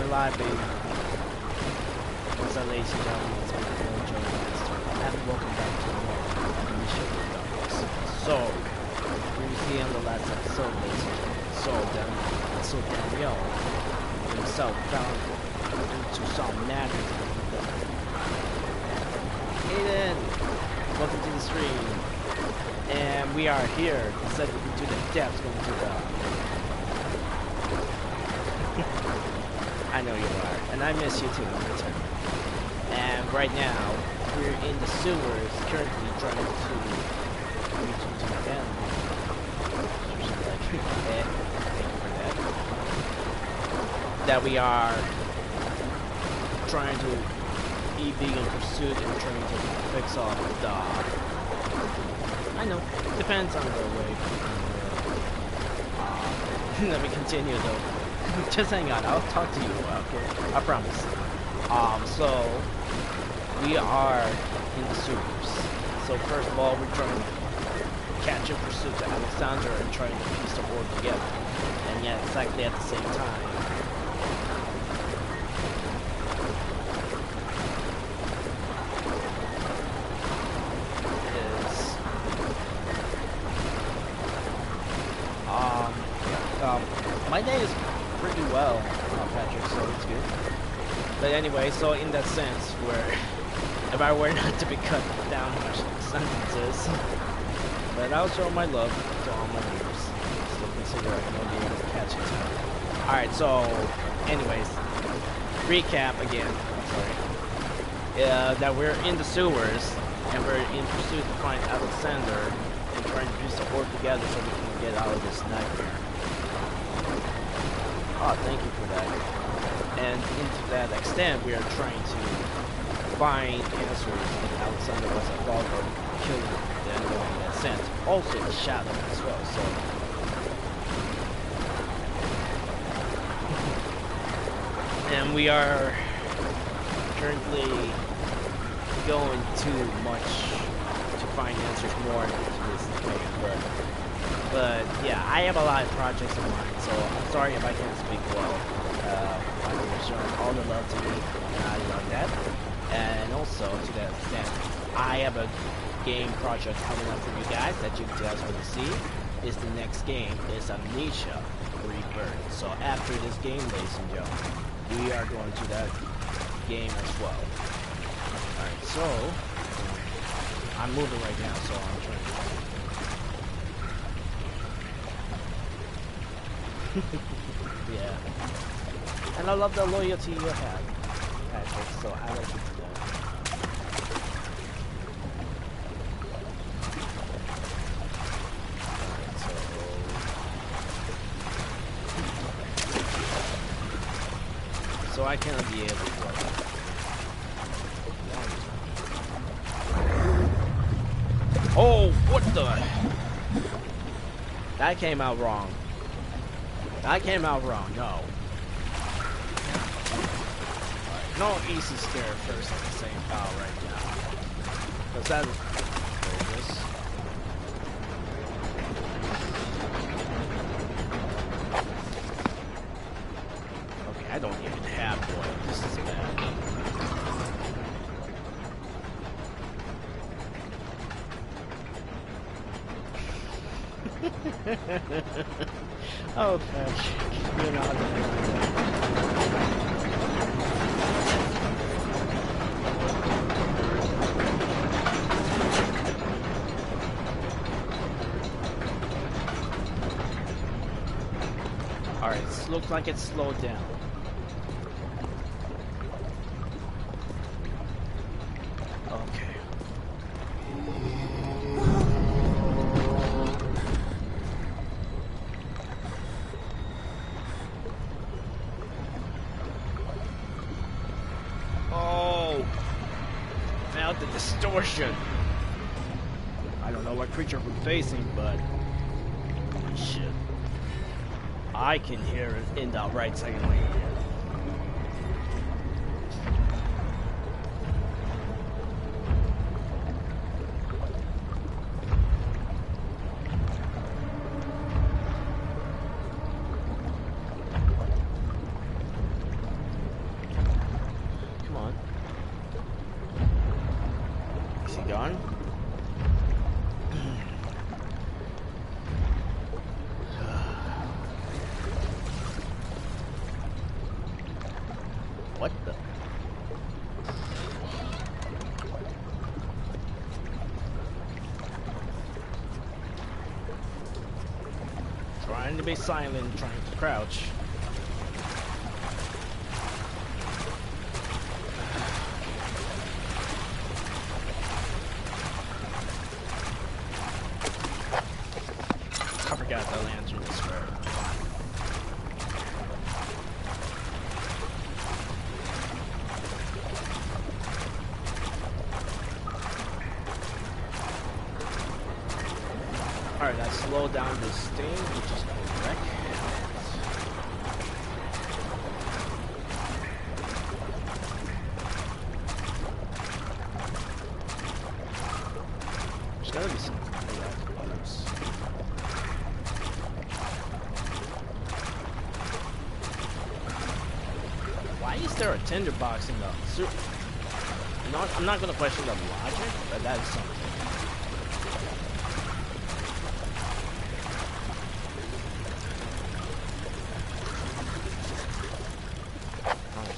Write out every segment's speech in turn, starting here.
alive, baby. What's up, ladies and gentlemen? It's me, Joe Master, and welcome back to more Amnesia. So, we see on the last episode, ladies and gentlemen, so Danielle himself found into some madness. Aiden, welcome to the stream. And we are here, instead of into the depths, going to the... I know you are, and I miss you too, in return. And right now, we're in the sewers, currently trying to reach into the end. Thank you for that. That we are trying to be vegan pursuit and trying to fix off the... I know, depends on the way. Let me continue though. Just hang on, I'll talk to you, okay? I promise. So we are in the sewers. So first of all, we're trying to catch and pursue to Alexander and trying to piece the board together. And yet, exactly at the same time. My day is pretty well, Patrick, so it's good. But anyway, so in that sense, where if I were not to be cut down my sentences, but I'll show my love to all my viewers. So consider I can be able to catch it. Alright, so anyways, recap again. Sorry. That we're in the sewers and we're in pursuit to find Alexander and trying to piece the board together so we can get out of this nightmare. Oh, thank you for that. And into that extent, we are trying to find answers if Alexander was a dog or killed the animal in that sense. Also the shadow as well, so... And we are currently going too much to find answers more into this thing, but yeah, I have a lot of projects in mind, so I'm sorry if I can't speak well. You're showing all the love to me, and I love that. And also, to that extent, I have a game project coming up for you guys that you guys want to see. Is the next game is Amnesia Rebirth. So after this game, ladies and gentlemen, we are going to that game as well. Alright, so I'm moving right now, so I'm trying to... Yeah. And I love the loyalty you have, Patrick, so I like it for that. Alright, so I cannot be able to play. Oh, what the? That came out wrong. That came out wrong, no. Right, no easy scare first at the same power right now. Because that is dangerous. Okay, I don't even have oil. This is bad. Oh, Patrick, you're not Alright, it looks like it's slowed down. Okay. The distortion. I don't know what creature we're facing, but shit. I can hear it in the right second lane. gun. What the? Trying to be silent, trying to crouch. I forgot the lantern is right. Alright, let's slow down this thing, which is correct. There's gotta be some buttons. Why is there a tinderbox in the suit? I'm not gonna question the logic, but that is something.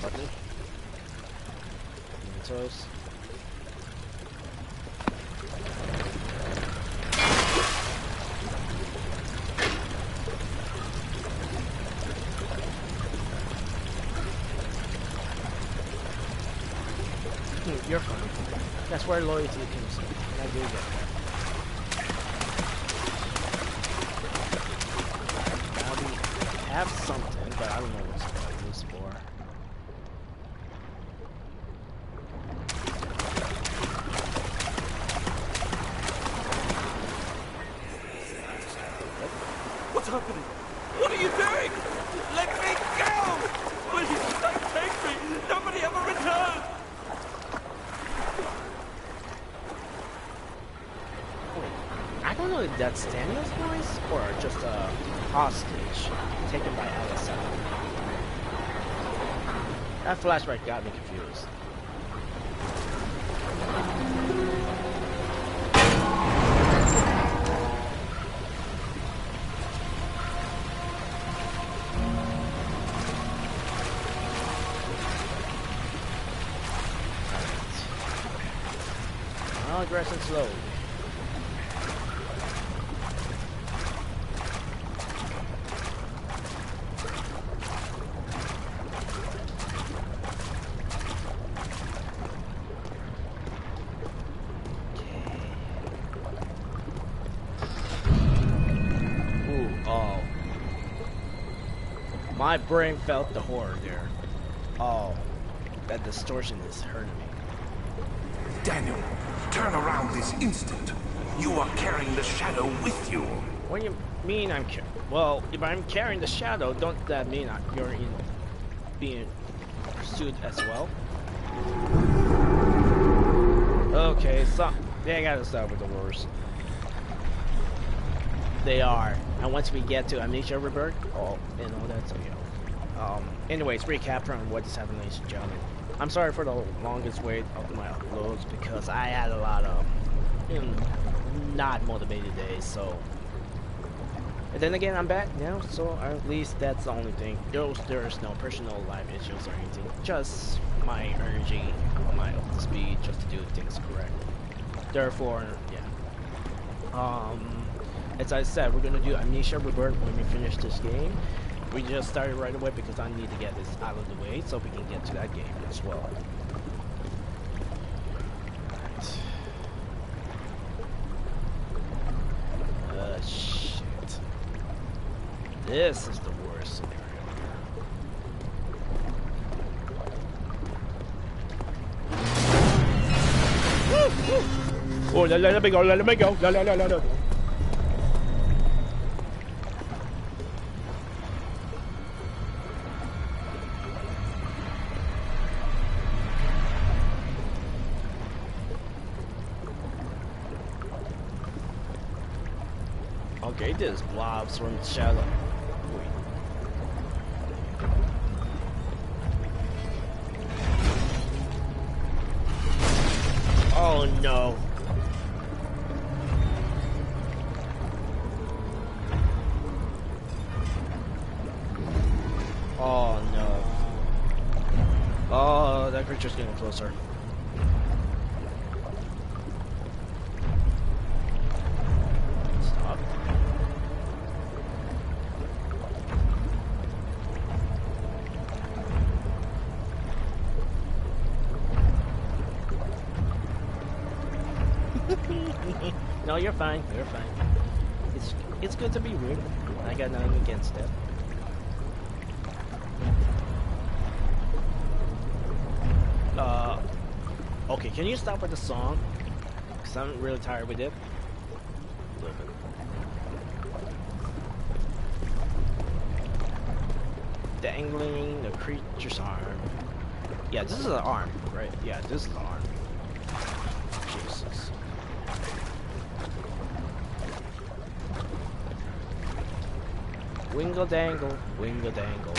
Button. Mentos. You're fine. That's where loyalty comes in. I do get that. Now we have something, but I don't know what's used for. What's happening? What are you doing? Let me go! Please, don't take me! Nobody ever return! Wait, I don't know if that's Daniel's voice or just a hostage taken by Allison. That flashback got me confused. Progressing slowly. My brain felt the horror there. Oh, that distortion is hurting me. Daniel, turn around this instant. You are carrying the shadow with you. What do you mean I'm well, if I'm carrying the shadow, don't that mean you're being pursued as well? Okay, so they gotta start with the worst. They are. And once we get to Amnesia Rebirth, and all that, so yeah. Anyways, recap on what is happening, ladies and gentlemen. I'm sorry for the longest wait of my uploads because I had a lot of not motivated days, so. And then again, I'm back now, so at least that's the only thing. There's no personal life issues or anything, just my energy, my speed, just to do things correct. Therefore, yeah. As I said, we're gonna do Amnesia Rebirth when we finish this game. We just started right away because I need to get this out of the way so we can get to that game as well. Right. Shit. This is the worst scenario here. Oh, let me go, let me go, let. Okay, there's blobs from the shadow. Wait. Oh no. that creature's getting closer. Stop. No, you're fine. You're fine. It's good to be rude. I got nothing against it. Okay, can you stop with the song? Because I'm really tired with it. Dangling the creature's arm. Yeah, this is an arm, right? Yeah, this is an arm. Jesus. Wingle dangle, wingle dangle.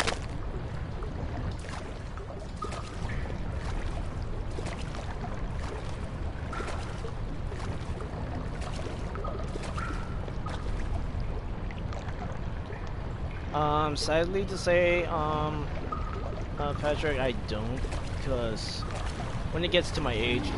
Sadly to say, Patrick, I don't, because when it gets to my age,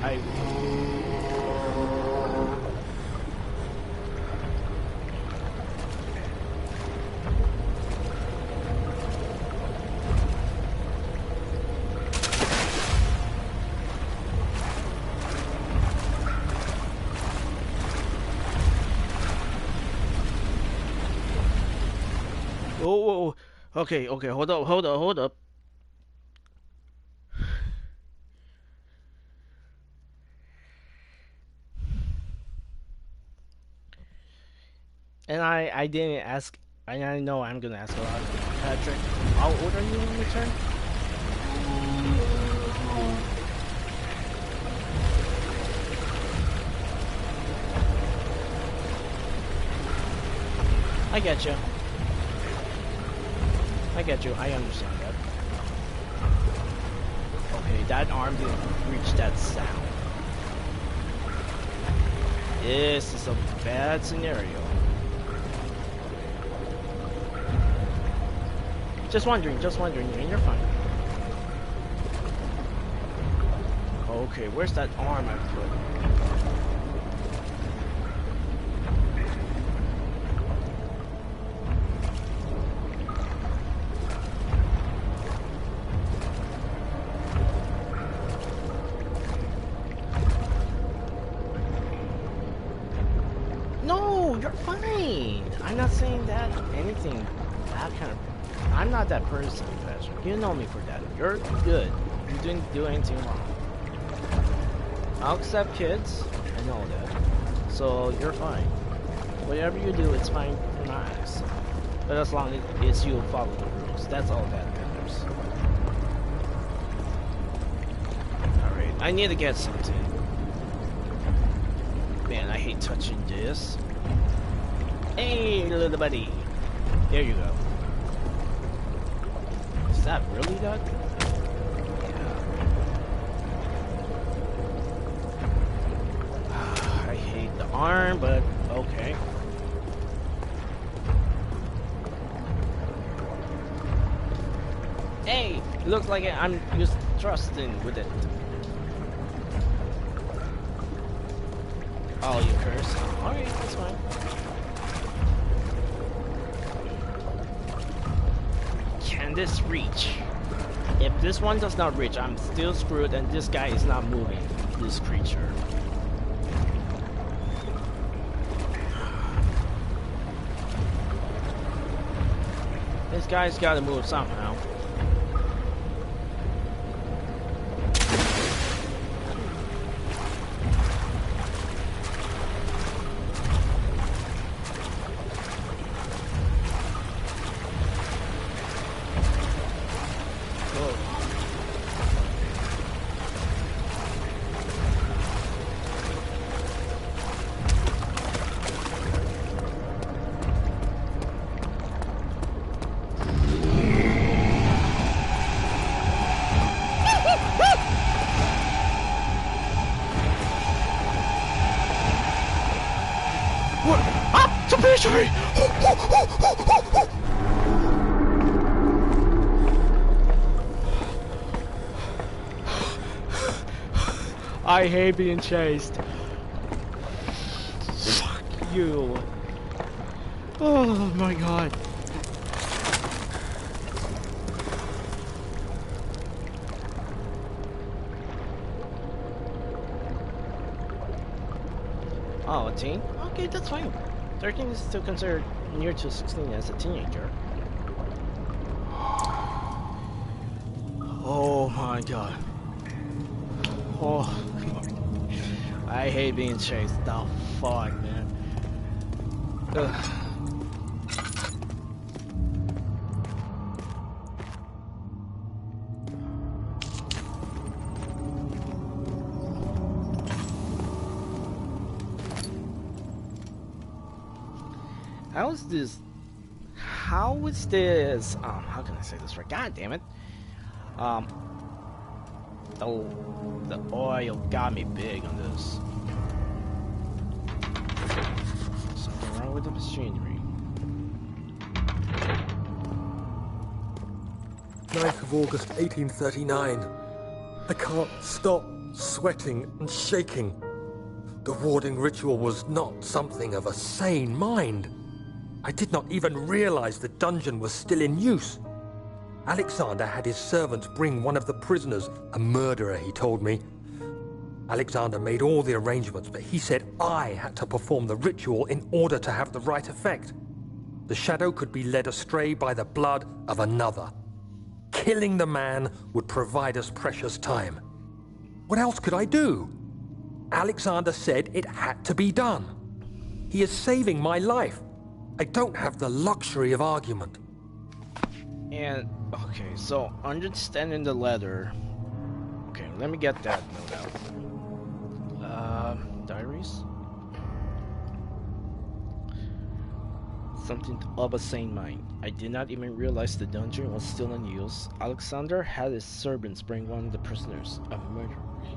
Oh, okay, hold up. And I didn't ask, I know I'm gonna ask a lot, Patrick. How old are you in return? I get you. I understand that. Okay, that arm didn't reach that sound. This is a bad scenario. Just wondering, and you're fine. Okay, where's that arm I put? No, you're fine. I'm not saying that anything. That kind of. I'm not that person, Patrick. You know me for that. You're good. You didn't do anything wrong. I'll accept kids. I know that. So you're fine. Whatever you do, it's fine in my eyes. But as long as you follow the rules, that's all that matters. Alright, I need to get something. Man, I hate touching this. Hey, little buddy. There you go. Is that really that? Yeah. I hate the arm, but okay. Hey, looks like I'm just trusting with it. Oh, you curse. Alright, that's fine. Can this reach? If this one does not reach, I'm still screwed and this guy is not moving. This creature. This guy's gotta move somehow. Sorry. I hate being chased. Fuck you. Oh my god. Oh, a teen? Okay, that's fine. 13 is still considered near to 16 as a teenager. Oh my god. Oh, I hate being chased. The fuck, man. Ugh. How is this? How is this? How can I say this right? God damn it! The oil got me big on this. Something wrong with the machinery. 9th of August, 1839. I can't stop sweating and shaking. The warding ritual was not something of a sane mind. I did not even realize the dungeon was still in use. Alexander had his servants bring one of the prisoners, a murderer, he told me. Alexander made all the arrangements, but he said I had to perform the ritual in order to have the right effect. The shadow could be led astray by the blood of another. Killing the man would provide us precious time. What else could I do? Alexander said it had to be done. He is saving my life. I don't have the luxury of argument. And, okay, so understanding the letter. Okay, let me get that note out. Diaries? Something of a sane mind. I did not even realize the dungeon was still in use. Alexander had his servants bring one of the prisoners, a murderer. He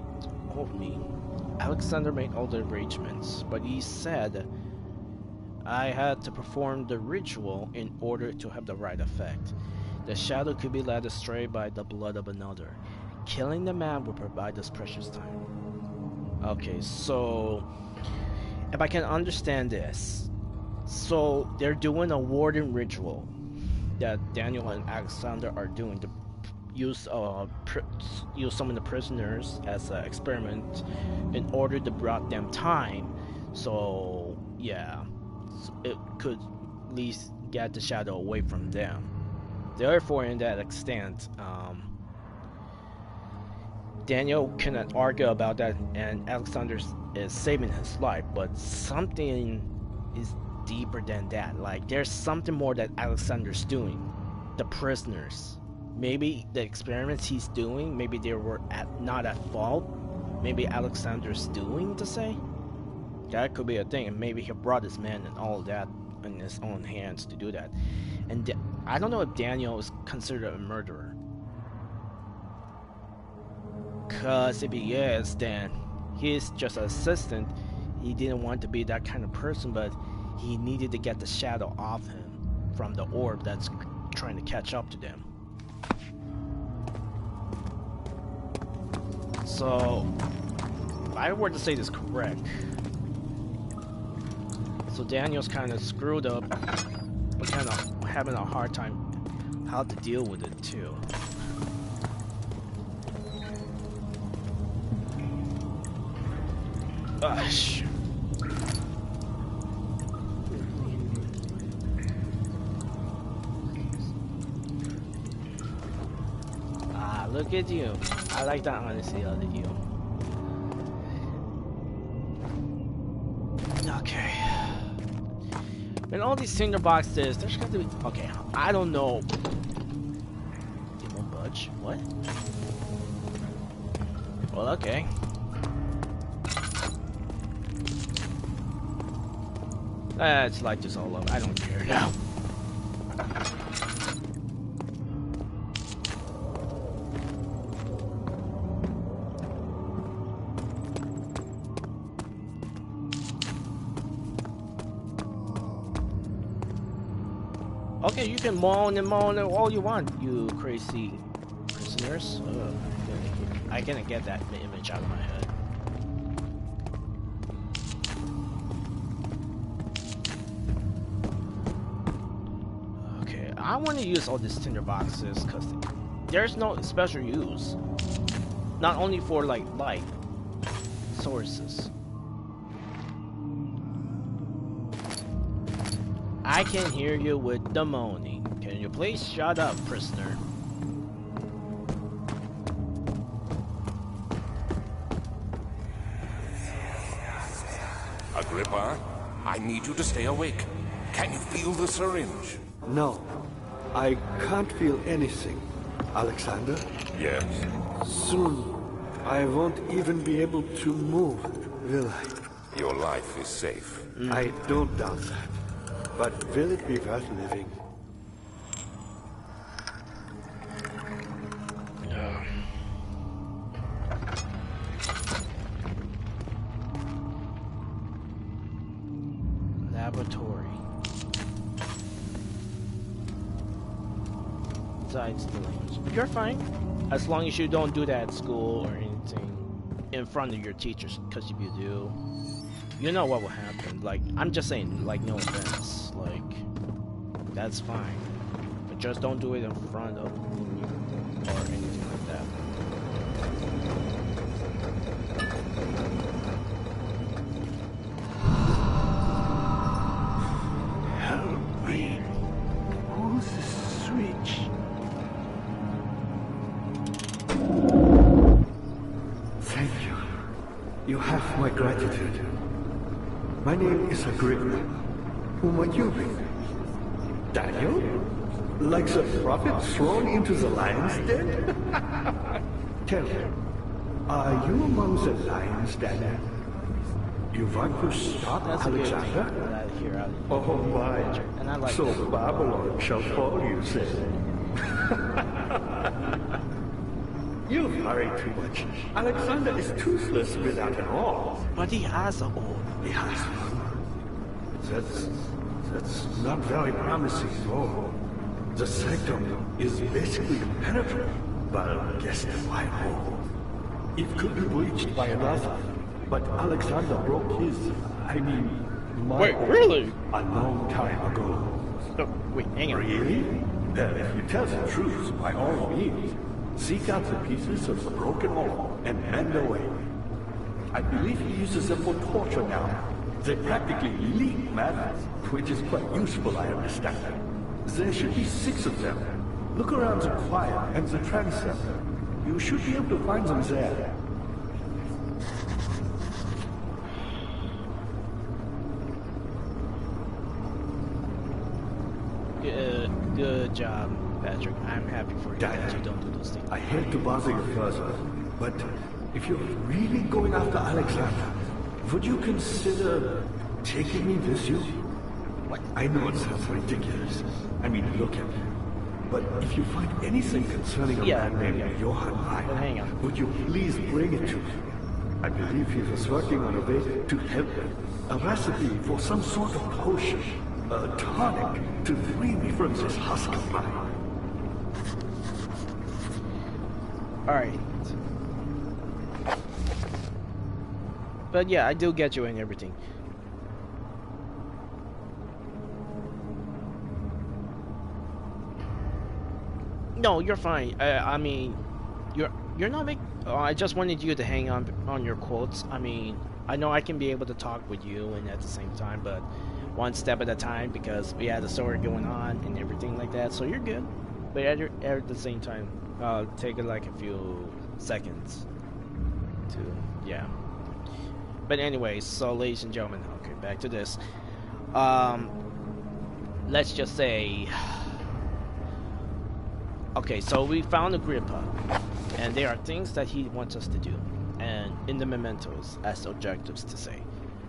told me. Alexander made all the arrangements, but he said I had to perform the ritual in order to have the right effect. The shadow could be led astray by the blood of another. Killing the man would provide us precious time. Okay, so if I can understand this, so they're doing a warden ritual that Daniel and Alexander are doing to use some of the prisoners as an experiment in order to brought them time. So yeah, it could at least get the shadow away from them. Therefore, in that extent, Daniel cannot argue about that, and Alexander is saving his life. But something is deeper than that. Like, there's something more that Alexander's doing. The prisoners, maybe the experiments he's doing, maybe they were not at fault. Maybe Alexander's doing to say that could be a thing, and maybe he brought his men and all that in his own hands to do that. And I don't know if Daniel is considered a murderer. Because if he is, then he's just an assistant. He didn't want to be that kind of person, but he needed to get the shadow off him from the orb that's trying to catch up to them. So, if I were to say this correct, so Daniel's kind of screwed up, but kind of having a hard time how to deal with it too. Shit. Look at you. I like that honesty out of you. Okay. And all these cinder boxes, there's got to be... Okay, I don't know. It won't budge. What? Well, okay. Let's light this all up. I don't care now. Okay, you can moan all you want, you crazy prisoners. I can't get that image out of my head. I want to use all these tinder boxes because there's no special use. Not only for like light sources. I can hear you with the moaning. Can you please shut up, prisoner? Agrippa, I need you to stay awake. Can you feel the syringe? No, I can't feel anything. Alexander? Yes. Soon, I won't even be able to move, will I? Your life is safe. I don't doubt that. But will it be worth living? Laboratory. Besides the language. You're fine. As long as you don't do that at school or anything in front of your teachers, because if you do, you know what will happen. Like, I'm just saying, like, no offense. Like, that's fine. But just don't do it in front of me or anything like that. Help me. Who's the switch? Thank you. You have my gratitude. My name is Agrippa. Who might you be? Daniel? Like the prophet thrown into the lion's den? Tell me, are you among the lions, Daniel? You want to stop That's Alexander? Get out of here, out of here. Oh my. And I like So that. Babylon shall fall, you say? You hurry too much. Alexander is toothless without an oar. But he has a oar. He has one. That's not very promising, though. The sectum is basically impenetrable, but guess the wide hole. It could be breached by another, but Alexander broke his, my Wait, oar really? a long time ago. Oh, wait, hang on. Really? Well, if you tell the truth, by all means, seek out the pieces of the broken oar and bend away. I believe he uses them for torture now. They practically leak matter, which is quite useful, I understand. There should be 6 of them. Look around the choir and the transept. You should be able to find them there. Good job, Patrick. I'm happy for you that you don't do those things. I hate to bother you further, but if you're really going after Alexander, would you consider taking me with you? What? I know it sounds ridiculous. I mean, look at me. But if you find anything concerning a man named Johann But hang on. would you please bring it to me? I believe he was working on a way to help me. A recipe for some sort of potion, a tonic to free me from this husk of mine. Alright. But yeah, I do get you and everything. No, you're fine. I mean, you're not big. I just wanted you to hang on your quotes. I mean, I know I can be able to talk with you and at the same time, but one step at a time because we had a story going on and everything like that. So you're good. But at the same time, take it like a few seconds to yeah. But anyways, so ladies and gentlemen, okay, back to this. Let's just say. Okay, so we found Agrippa, and there are things that he wants us to do, and in the mementos, as objectives to say.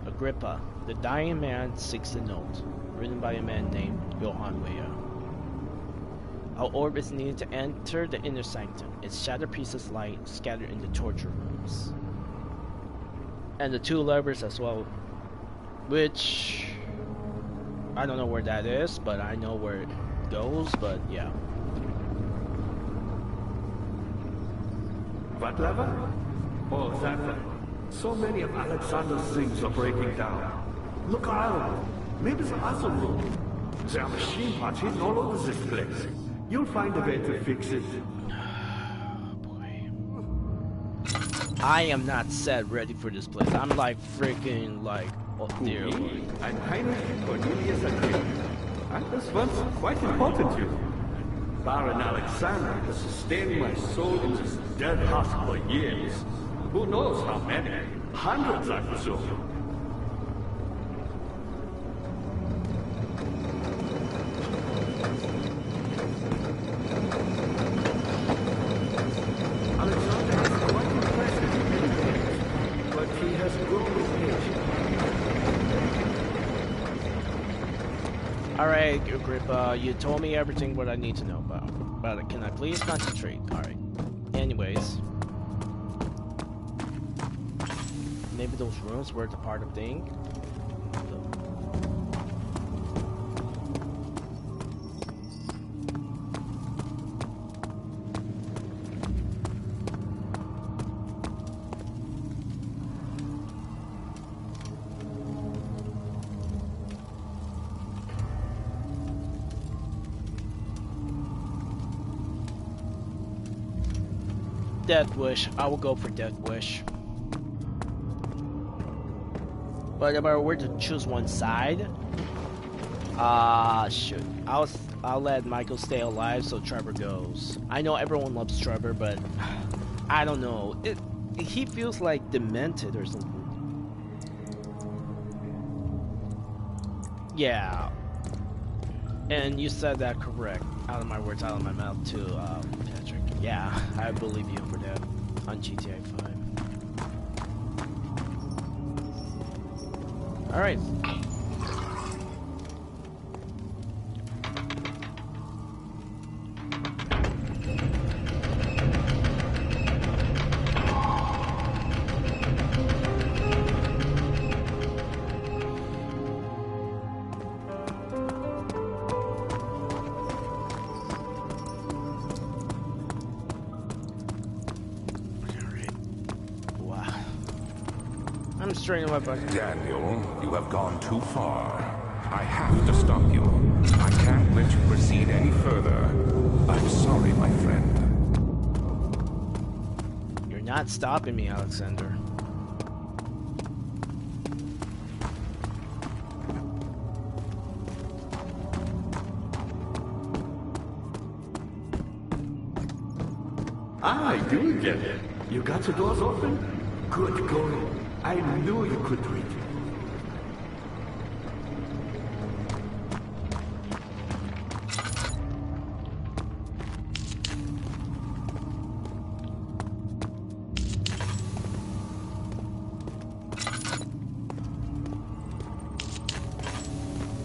Agrippa, the dying man seeks a note, written by a man named Johann Weyer. Our orb is needed to enter the inner sanctum, its shattered pieces lie scattered in the torture rooms. And the 2 levers as well, which, I don't know where that is, but I know where it goes, but yeah. What lever? Oh, that lever. So many of Alexander's things are breaking down. Look around. Maybe the other room. There are machine parts hidden all over this place. You'll find a way to fix it. Boy. I am not set ready for this place. I'm like freaking like, oh dear Lord. I'm Heinrich Cornelius Agrippa. I was once quite important to you. Baron Alexander has sustained my soul in this dead husk for years. Who knows how many? Hundreds, I presume. Alexander is quite impressive in many ways, but he has grown with age. Alright, Agrippa, you told me everything what I need to know about. But can I please concentrate? Alright. Anyways. Maybe those rooms were the part of thing. Death Wish. I will go for Death Wish. But if I were to choose one side, shoot. I'll let Michael stay alive so Trevor goes. I know everyone loves Trevor, but I don't know. He feels like demented or something. Yeah. And you said that correct. Out of my words, out of my mouth too, Patrick. Yeah, I believe you for that on GTA 5. Alright. I'm straining my butt. Daniel, you have gone too far. I have to stop you. I can't let you proceed any further. I'm sorry, my friend. You're not stopping me, Alexander. Ah, you get it. You got your doors open? Good going. I knew you could reach it.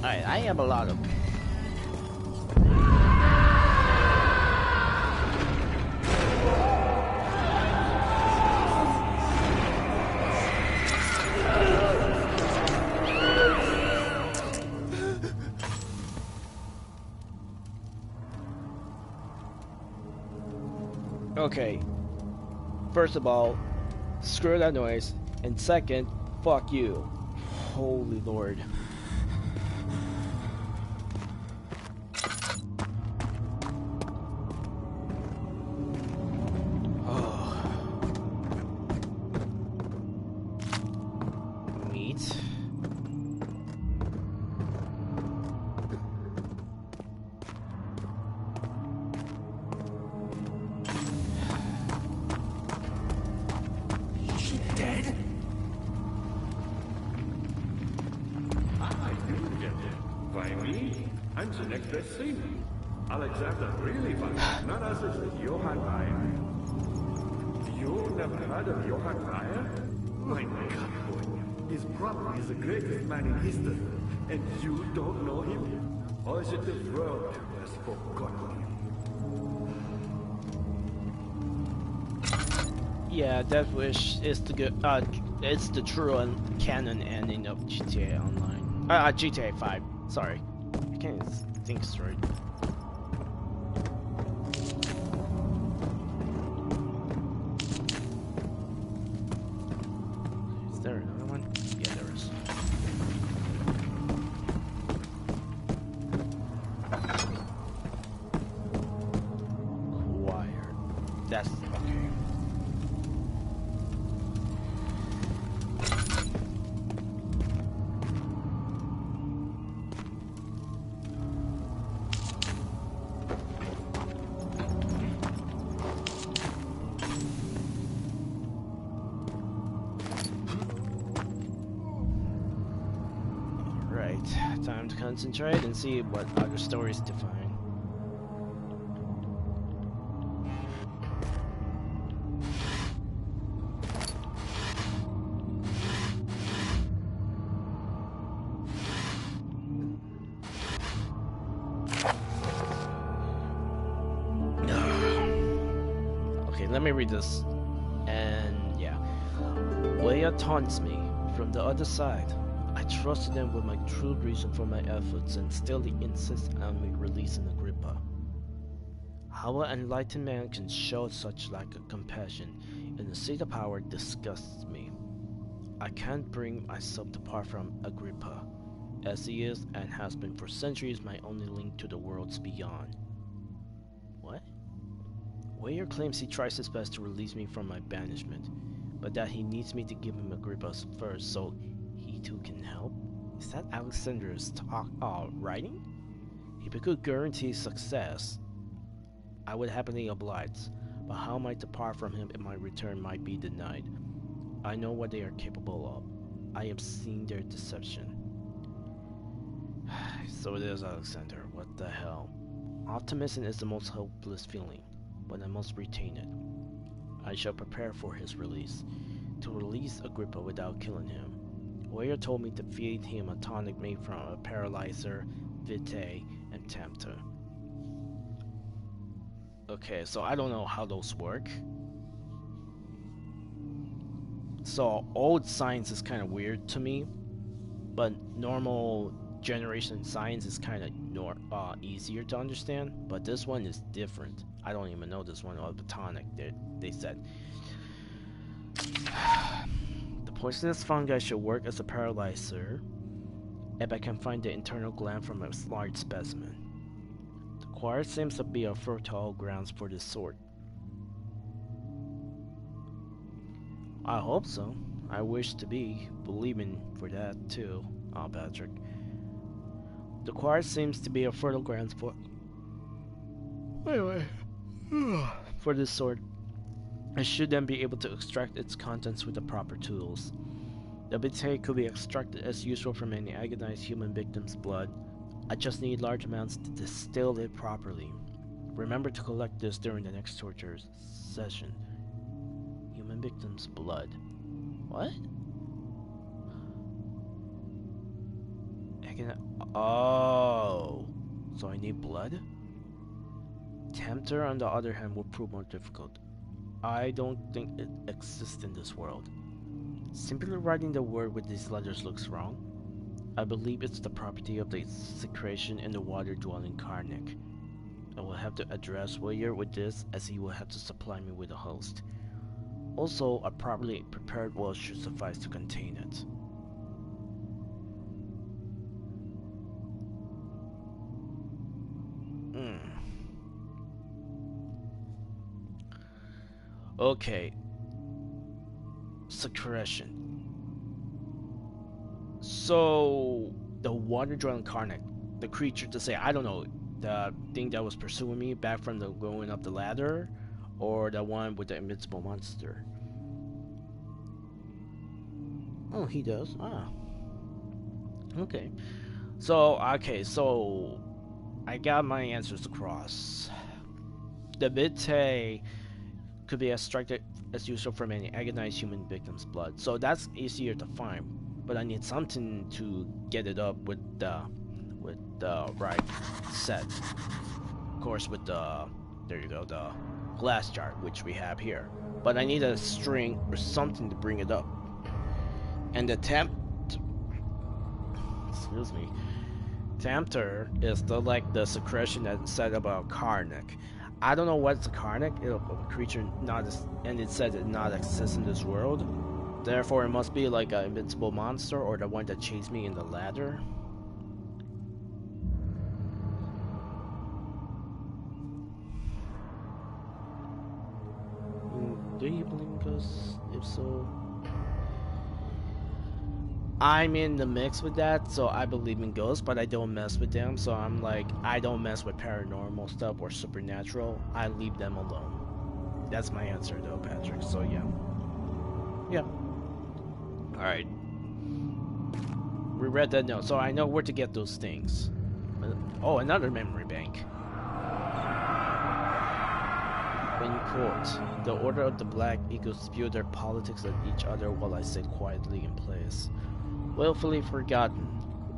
I have a lot of... Okay, first of all, screw that noise, and second, fuck you. Holy Lord. Oh. Meat. I'm the next best thing. Alexander really was none other than Johann Meyer. You never heard of Johann Meyer? My God, boy. He's probably the greatest man in history. And you don't know him? Or is it the world who has forgotten him? Yeah, Death Wish is the good. It's the true and canon ending of GTA Online. GTA 5. Sorry, I can't think straight. Is there another one? Yeah, there is. Alright, time to concentrate and see what other stories to find. Okay, let me read this. And yeah. Leia taunts me from the other side. I trusted them with my true reason for my efforts and still they insist on me releasing Agrippa. How an enlightened man can show such lack of compassion in a seat of power disgusts me. I can't bring myself to part from Agrippa, as he is and has been for centuries my only link to the worlds beyond. What? Weyer claims he tries his best to release me from my banishment, but that he needs me to give him Agrippa first so he too can help? Is that Alexander's writing? If he could guarantee success, I would happily oblige, but how am I to part from him if my return might be denied? I know what they are capable of. I have seen their deception. So it is Alexander, what the hell? Optimism is the most hopeless feeling, but I must retain it. I shall prepare for his release. To release Agrippa without killing him. Weyer told me to feed him a tonic made from a paralyzer, vitae, and tempter. Okay, so I don't know how those work. So old science is kind of weird to me, but normal generation science is kind of easier to understand. But this one is different. I don't even know this one of the tonic. They said the poisonous fungi should work as a paralyzer if I can find the internal gland from a large specimen. The quarry seems to be a fertile grounds for this sort. I hope so. I wish to be believing for that too. Oh, Patrick. The quarry seems to be a fertile grounds for. Anyway, for this sort. I should then be able to extract its contents with the proper tools. The vitae could be extracted as usual from any agonized human victim's blood. I just need large amounts to distill it properly. Remember to collect this during the next torture session. Human victim's blood. What? Oh, so I need blood? Tempter, on the other hand, will prove more difficult. I don't think it exists in this world. Simply writing the word with these letters looks wrong. I believe it's the property of the secretion in the water-dwelling Karnak. I will have to address Weyer with this, as he will have to supply me with a host. Also, a properly prepared well should suffice to contain it. Okay. Secretion. So, the water-dwelling Karnak, the creature to say, I don't know, the thing that was pursuing me back from the going up the ladder, or the one with the invincible monster. Oh, he does. Ah. Okay. So I got my answers across. The vitae could be extracted as usual from any agonized human victim's blood. So that's easier to find. But I need something to get it up with the right set. Of course with the there you go, the glass jar, which we have here. But I need a string or something to bring it up. And the tempter is the secretion that said about Karnak. I don't know what's a Karnak, a creature and it said it not exists in this world. Therefore, it must be like an invincible monster or the one that chased me in the ladder. Do you believe in ghosts? If so, I'm in the mix with that, so I believe in ghosts, but I don't mess with them. So I'm like, I don't mess with paranormal stuff or supernatural. I leave them alone. That's my answer, though, Patrick. So yeah. All right. We read that note, so I know where to get those things. Oh, another memory bank. In court, the Order of the Black Eagles spew their politics at each other while I sit quietly in place. Willfully forgotten.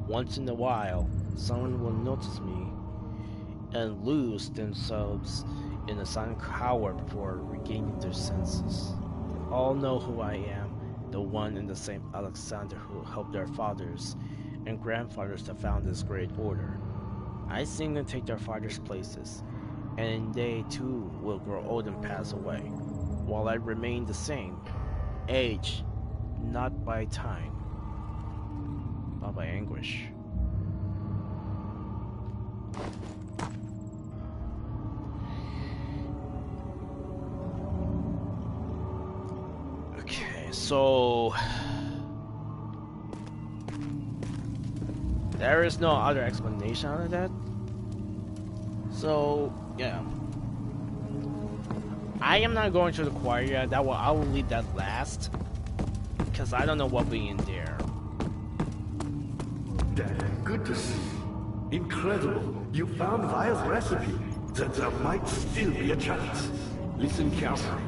Once in a while, someone will notice me and lose themselves in a silent cower before regaining their senses. They all know who I am, the one and the same Alexander who helped their fathers and grandfathers to found this great order. I seem to take their fathers' places, and they too will grow old and pass away, while I remain the same, age, not by time, but by anguish. Okay, so there is no other explanation out of that. So yeah, I am not going to the choir yet. I will leave that last because I don't know what we in there. Dad, good to see you. Incredible. You found Vile's recipe. Then there might still be a chance. Listen carefully.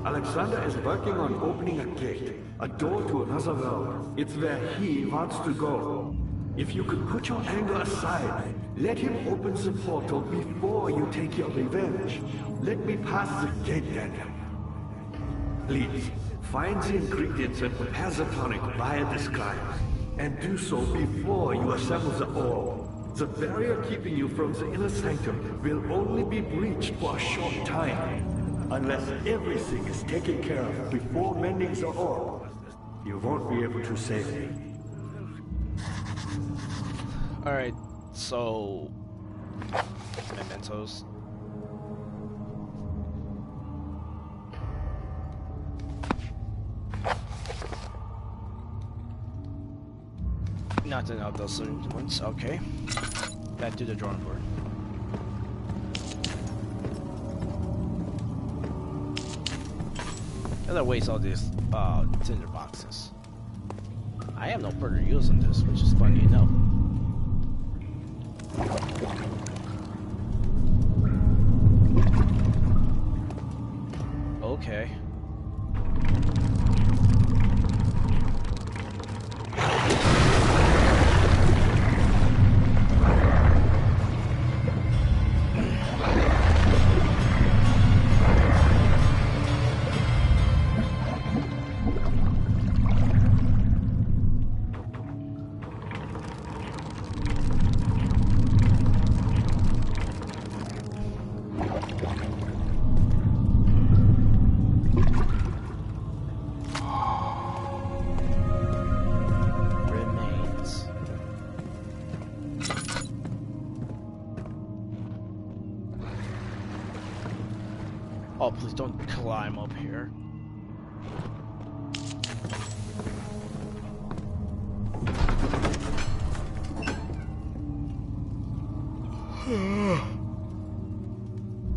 Alexander is working on opening a gate, a door to another world. It's where he wants to go. If you could put your anger aside, let him open the portal before you take your revenge. Let me pass the gate, Daniel. Please, find the ingredients and prepare the tonic via the scribe. And do so before you assemble the orb. The barrier keeping you from the inner sanctum will only be breached for a short time. Unless everything is taken care of before mending the orb, you won't be able to save me. Alright, so mementos. Nothing of those ones, okay. Back to the drawing board. Gotta waste all these tinder boxes. I have no further use on this, which is funny enough. Okay. Oh, please don't climb up here.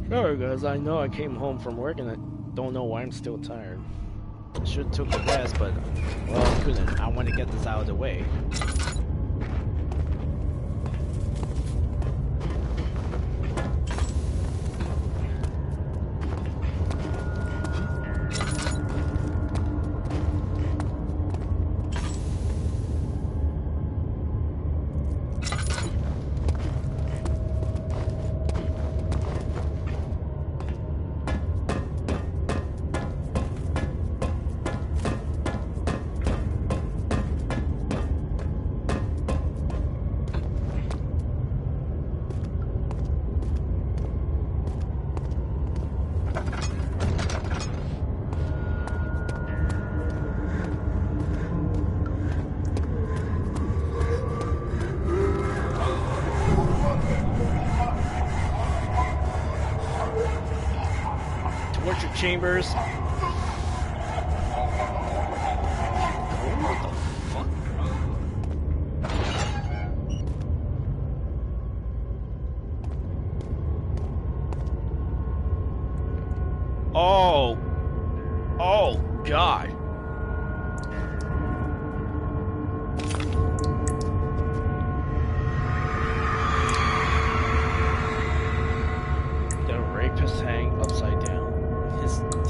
Sorry guys, I know I came home from work and I don't know why I'm still tired. I should have took a rest, but well, I couldn't. I want to get this out of the way. Chambers. What the fuck? Oh. Oh, God.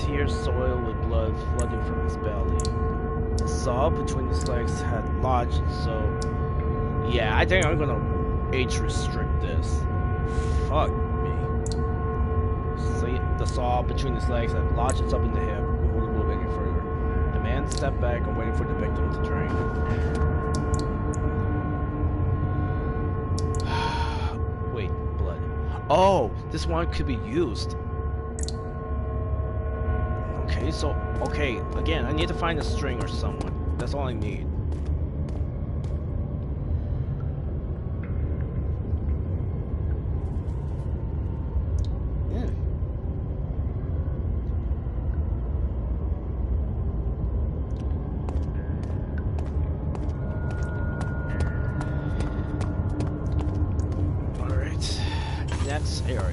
tears soiled with blood flooding from his belly. The saw between his legs had lodged, so yeah, I think I'm gonna age restrict this. Fuck me. See, the saw between his legs had lodged up in the hip before we move any further. The man stepped back and waited for the victim to drink. Wait, blood. Oh, this one could be used. Okay, so, okay, again, I need to find a string or someone. That's all I need. Alright, next area.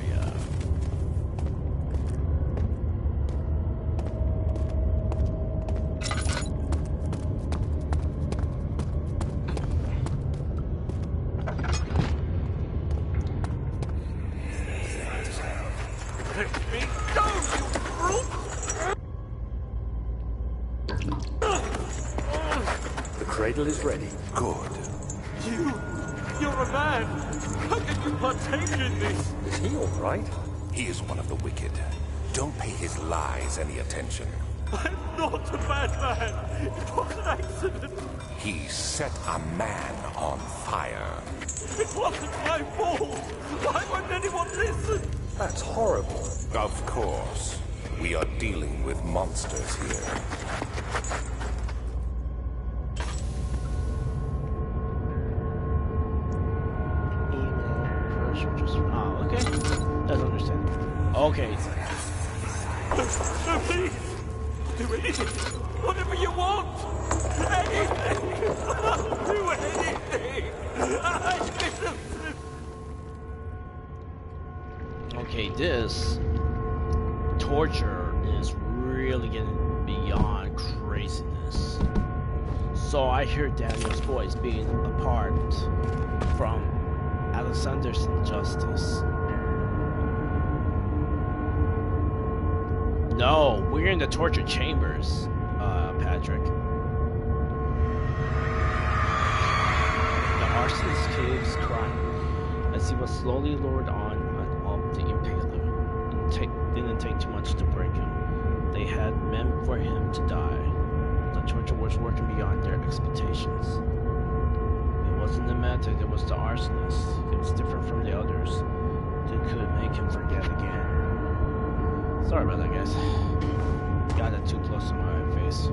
The cradle is ready. Good. You're a man! How can you partake in this? Is he all right? He is one of the wicked. Don't pay his lies any attention. I'm not a bad man! It was an accident! He set a man on fire. It wasn't my fault! Why won't anyone listen? That's horrible. Of course. We are dealing with monsters here. Oh, okay. That's understandable. Okay. No, please! Do anything! Whatever you want! Anything! I'll do anything! Okay, this torture is really getting beyond craziness. So I hear Daniel's voice being apart from Alexander's injustice. No, we're in the torture chambers, Patrick. The arsonist caves crying as he was slowly lured on up the impaler. Didn't take too much to break him. They had meant for him to die. The torture was working beyond their expectations. It wasn't the method, it was the arsonist. It was different from the others. They could make him forget again. Sorry about that, guys. Got it too close to my face.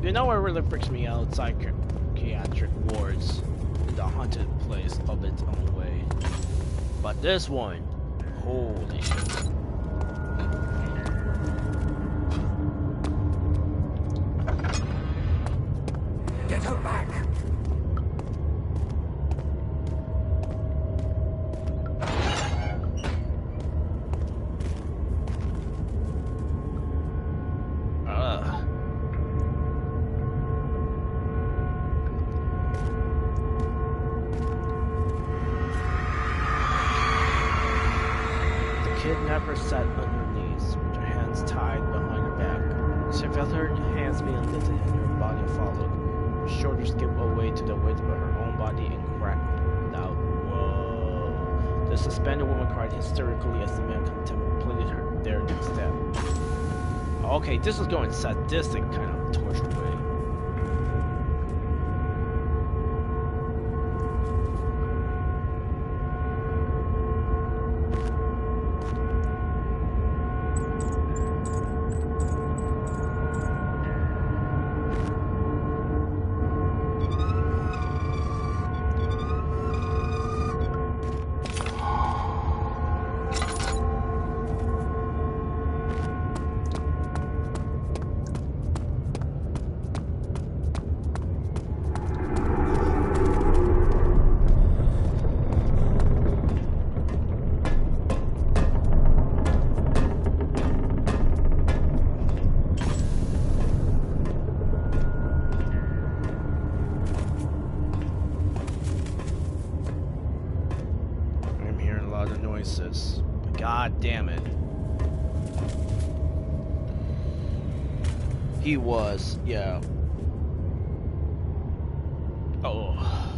You know what really freaks me out? Psychiatric wards in the haunted place of its own way. But this one, holy shit. Get her back! Kidnapper sat on her knees, with her hands tied behind her back. She felt her hands being lifted and her body followed. Her shoulders gave away to the weight of her own body and cracked out. Whoa. The suspended woman cried hysterically as the man contemplated their next step. Okay, this is going sadistic kind of torture way. damn it. He was, yeah. Oh.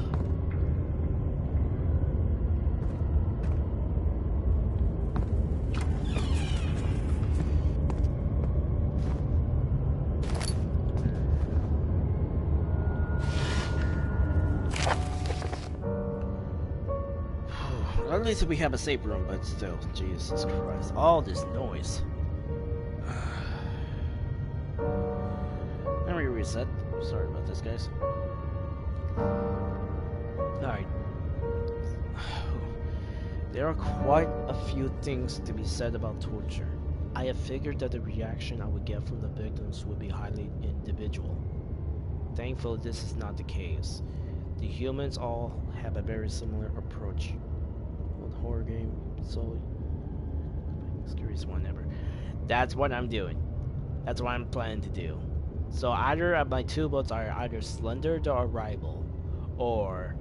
At least we have a safe room, but still, Jesus Christ, all this noise. Let me reset. Sorry about this, guys. Alright. There are quite a few things to be said about torture. I have figured that the reaction I would get from the victims would be highly individual. Thankfully, this is not the case. The humans all have a very similar approach. Old horror game, so scariest one ever. That's what I'm doing. That's what I'm planning to do. So either of my two boats are either Slender the Arrival, or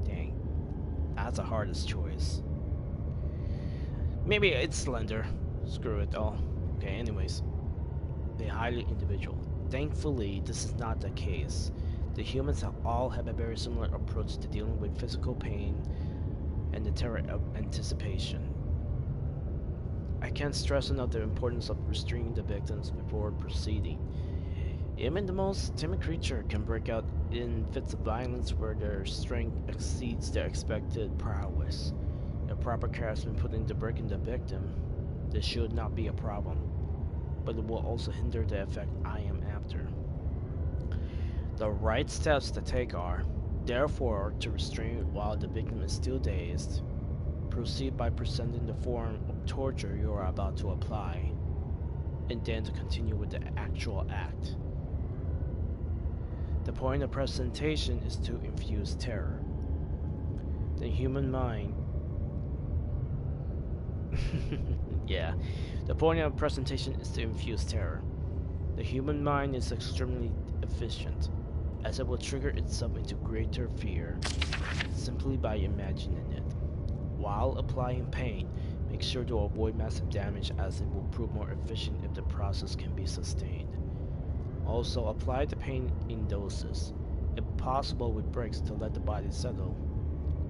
dang, that's the hardest choice. Maybe it's Slender. Screw it all. Okay, anyways, they're highly individual. Thankfully, this is not the case. The humans all have a very similar approach to dealing with physical pain and the terror of anticipation. I can't stress enough the importance of restraining the victims before proceeding. Even the most timid creature can break out in fits of violence where their strength exceeds their expected prowess. If proper care has been put into breaking the victim, this should not be a problem, but it will also hinder the effect I am after. The right steps to take are, therefore, to restrain while the victim is still dazed. Proceed by presenting the form of torture you are about to apply, and then to continue with the actual act. The point of presentation is to infuse terror. The human mind... yeah. The point of presentation is to infuse terror. The human mind is extremely efficient, as it will trigger itself into greater fear simply by imagining it. While applying pain, make sure to avoid massive damage, as it will prove more efficient if the process can be sustained. Also, apply the pain in doses, if possible with breaks to let the body settle.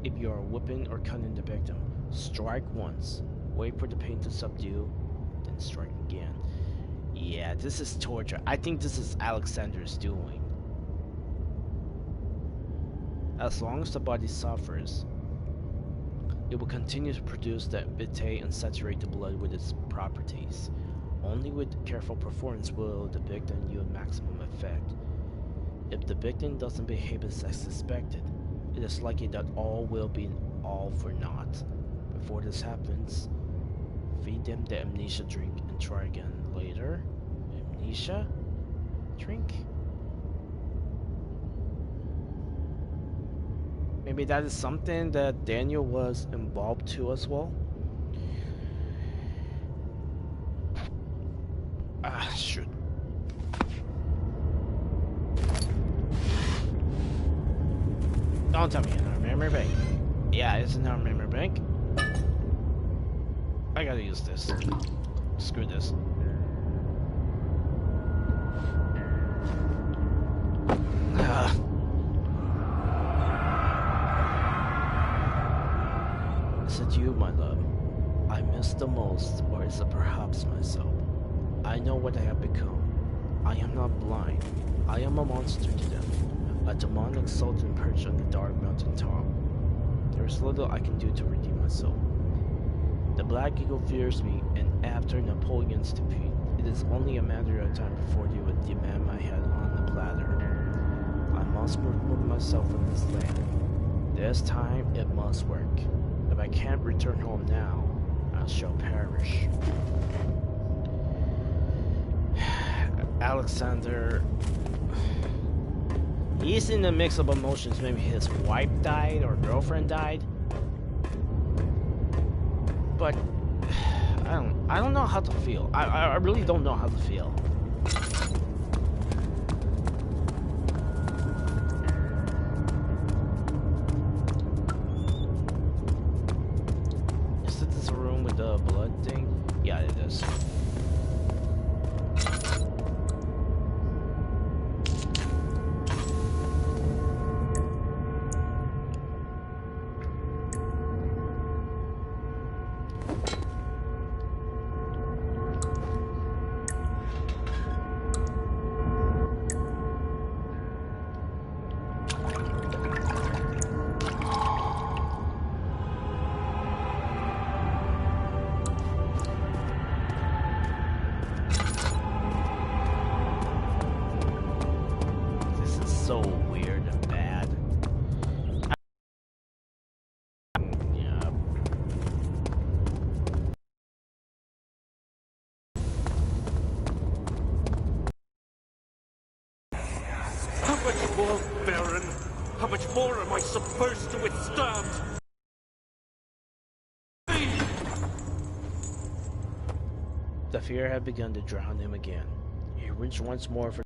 If you are whipping or cutting the victim, strike once, wait for the pain to subdue, then strike again. Yeah, this is torture. I think this is Alexander's doing. As long as the body suffers, it will continue to produce the vitae and saturate the blood with its properties. Only with careful performance will the victim yield maximum effect. If the victim doesn't behave as expected, it is likely that all will be all for naught. Before this happens, feed them the amnesia drink and try again later. Amnesia drink? Maybe that is something that Daniel was involved to as well. Ah, shoot. Don't tell me another memory bank. Yeah, it's another memory bank. I gotta use this. Screw this. Is it you, my love, I miss the most, or is it perhaps myself? I know what I have become. I am not blind. I am a monster to them, a demonic sultan perched on the dark mountain top. There is little I can do to redeem myself. The Black Eagle fears me, and after Napoleon's defeat, it is only a matter of time before they would demand my head on the platter. I must remove myself from this land. This time, it must work. If I can't return home now, I shall perish. Alexander... He's in a mix of emotions. Maybe his wife died or girlfriend died. But I don't know how to feel. I really don't know how to feel. so weird and bad. Yeah. How much more, Baron? How much more am I supposed to withstand? The fear had begun to drown him again. He reached once more for the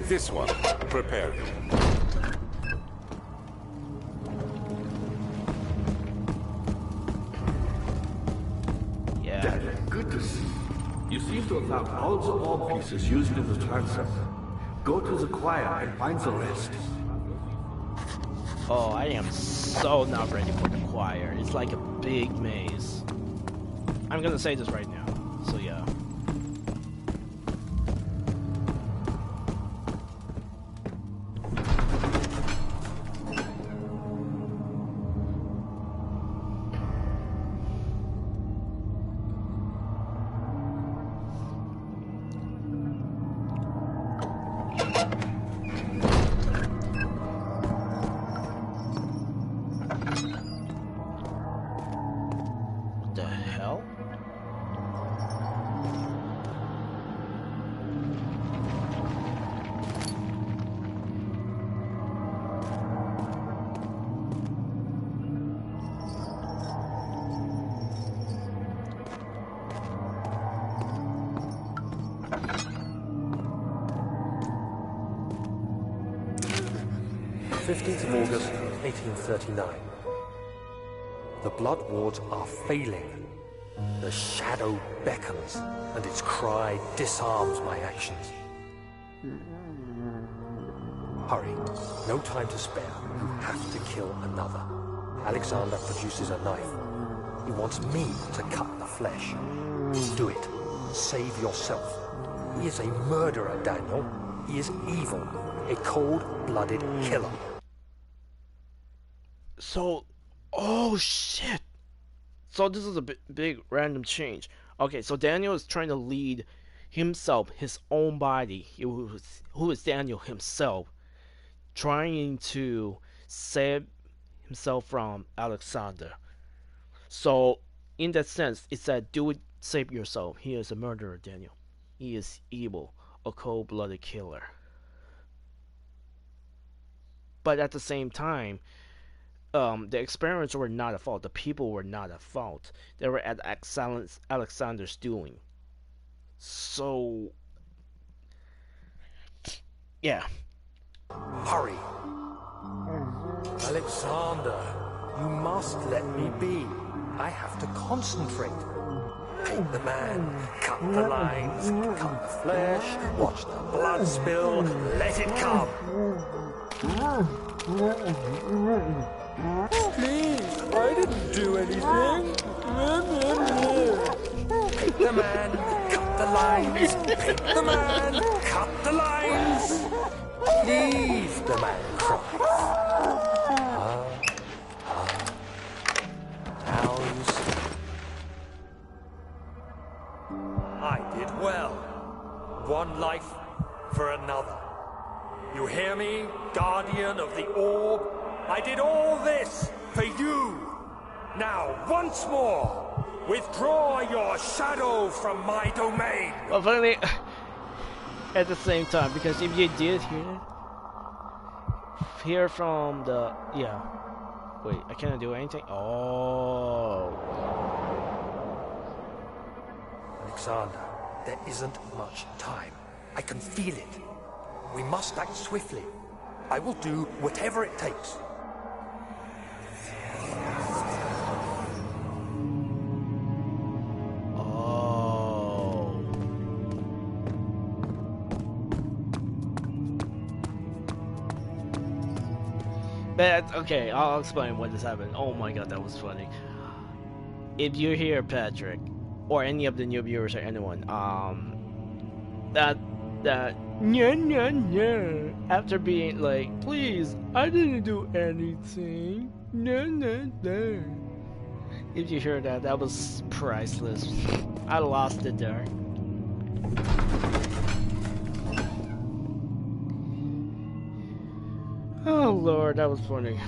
This one. Prepare you. yeah. Daniel, good to see you. You seem to have found all the orb pieces used in the transfer. Go to the choir and find the rest. Oh, I am so not ready for the choir. It's like a big maze. I'm gonna say this right now. So yeah. What the hell? August 1839. The blood wards are failing. The shadow beckons, and its cry disarms my actions. Hurry. No time to spare. You have to kill another. Alexander produces a knife. He wants me to cut the flesh. Do it. Save yourself. He is a murderer, Daniel. He is evil. A cold-blooded killer. So, oh shit. So this is a big random change. Okay, so Daniel is trying to lead himself, his own body, who is Daniel himself, trying to save himself from Alexander. So, in that sense, it said, do it, save yourself. He is a murderer, Daniel. He is evil, a cold-blooded killer. But at the same time, the experiments were not at fault. The people were not at fault. They were at Alexander's doing. So, yeah. Hurry. Alexander, you must let me be. I have to concentrate. Paint the man, cut the lines, cut the flesh, watch the blood spill, let it come. Please, I didn't do anything. Paint the man, cut the lines, paint the man, cut the lines. Please, the man cries. Now you see. I did well. One life for another. You hear me, guardian of the orb? I did all this for you. Now, once more, withdraw your shadow from my domain. Well, funny, at the same time, because if you did hear from the, yeah. Wait, I cannot do anything? Oh. Alexander, there isn't much time. I can feel it. We must act swiftly. I will do whatever it takes. Oh. But, okay, I'll explain what just happened. Oh my god, that was funny. If you're here, Patrick, or any of the new viewers or anyone, that that no after being like, please, I didn't do anything. No. If you hear that, that was priceless. I lost it there. Oh Lord, that was funny.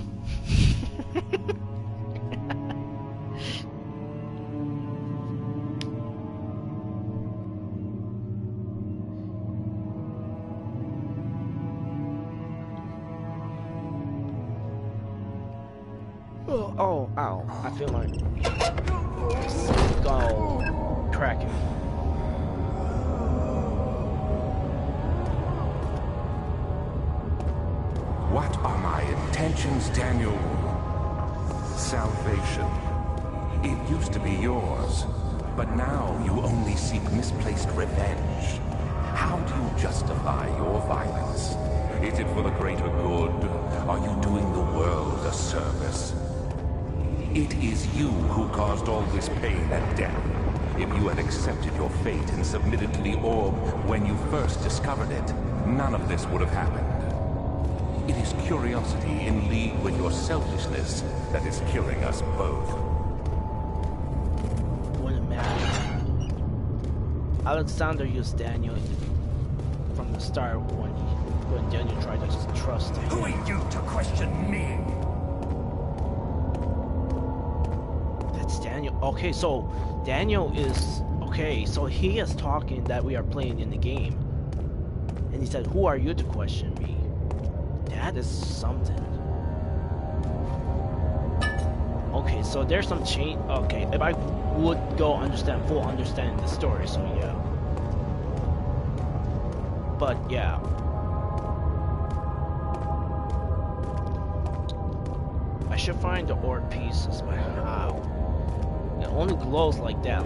Oh, ow. I feel my skull cracking. What are my intentions, Daniel? Salvation. It used to be yours, but now you only seek misplaced revenge. How do you justify your violence? Is it for the greater good? Are you doing the world a service? It is you who caused all this pain and death. If you had accepted your fate and submitted to the orb when you first discovered it, none of this would have happened. It is curiosity in league with your selfishness that is killing us both. What a man. Alexander used Daniel from the start when Daniel tried to trust him. Who are you to question me? That's Daniel. Okay, so Daniel is... Okay, so he is talking that we are playing in the game. And he said, who are you to question me? That is something. Okay, so there's some change. Okay, if I would go full understand the story, so yeah. But yeah. I should find the orb pieces, but how? It only glows like that,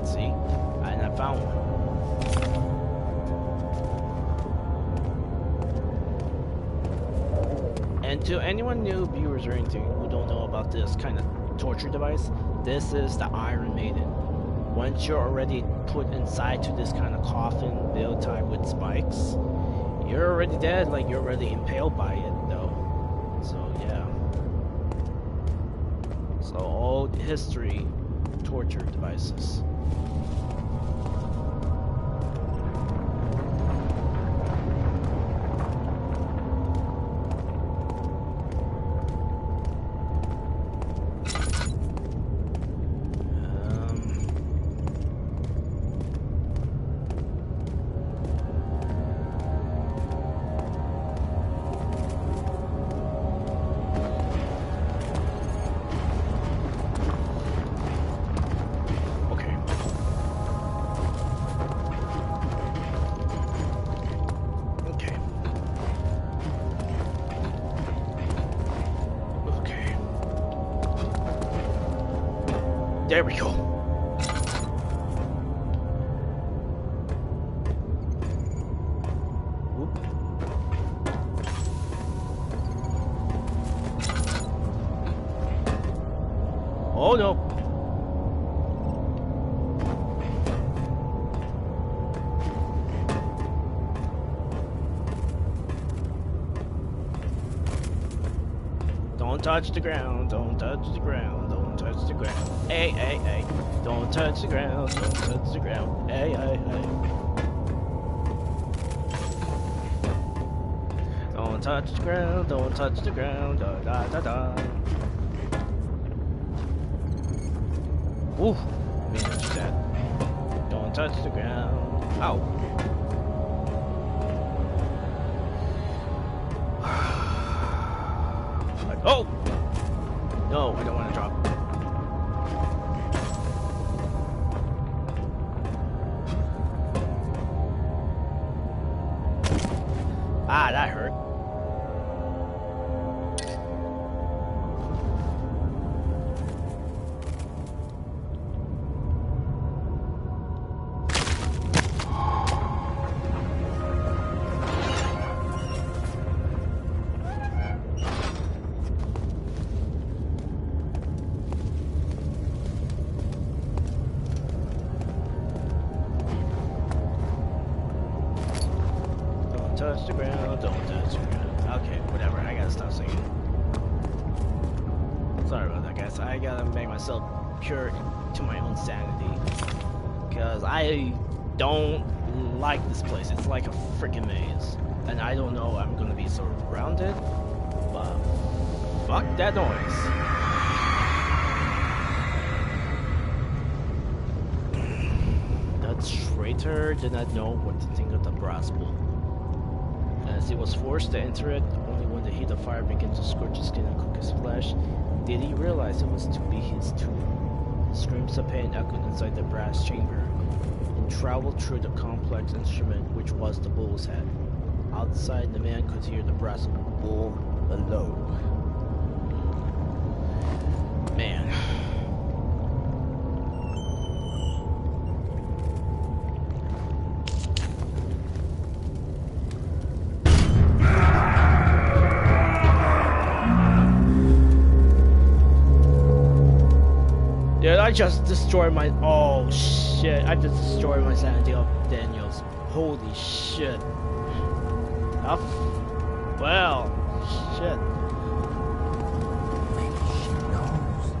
see? And I found one. And to anyone new viewers or anything who don't know about this kind of torture device, this is the Iron Maiden. Once you're already put inside to this kind of coffin built type with spikes, you're already dead, like you're already impaled by it though. So yeah. So old history torture devices. There we go. Whoop. Oh no. Don't touch the ground, don't touch the ground, don't touch the ground. Hey, hey, hey. Don't touch the ground, don't touch the ground. Hey, hey, hey. Don't touch the ground, don't touch the ground. Da da da da. Ooh, me touch that. Don't touch the ground. Ow. Oh! No, I don't want to drop. Ah, that hurt. Don't touch the ground, don't touch the ground. Okay, whatever, I gotta stop singing. Sorry about that, guys. I gotta make myself pure to my own sanity. Because I don't like this place. It's like a freaking maze. And I don't know I'm gonna be surrounded, but fuck that noise. The traitor did not know what to think of the brass bowl. As he was forced to enter it, only when the heat of fire began to scorch his skin and cook his flesh, did he realize it was to be his tomb. Screams of pain echoed inside the brass chamber and traveled through the complex instrument which was the bull's head. Outside, the man could hear the brass bull below. Man. Dude, I just destroyed my... Oh, shit. I just destroyed my sanity of Daniels. Holy shit. Well, shit. Maybe she knows.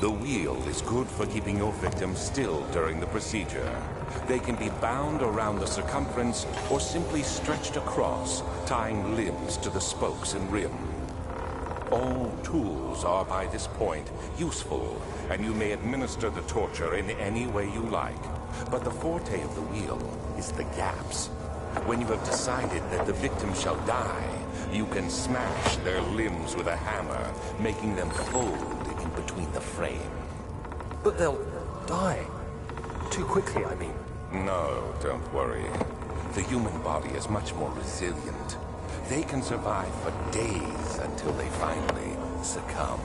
The wheel is good for keeping your victims still during the procedure. They can be bound around the circumference or simply stretched across, tying limbs to the spokes and rim. All tools are by this point useful, and you may administer the torture in any way you like. But the forte of the wheel is the gaps. When you have decided that the victim shall die, you can smash their limbs with a hammer, making them fold in between the frame. But they'll die. Too quickly, I mean. No, don't worry. The human body is much more resilient. They can survive for days until they finally succumb.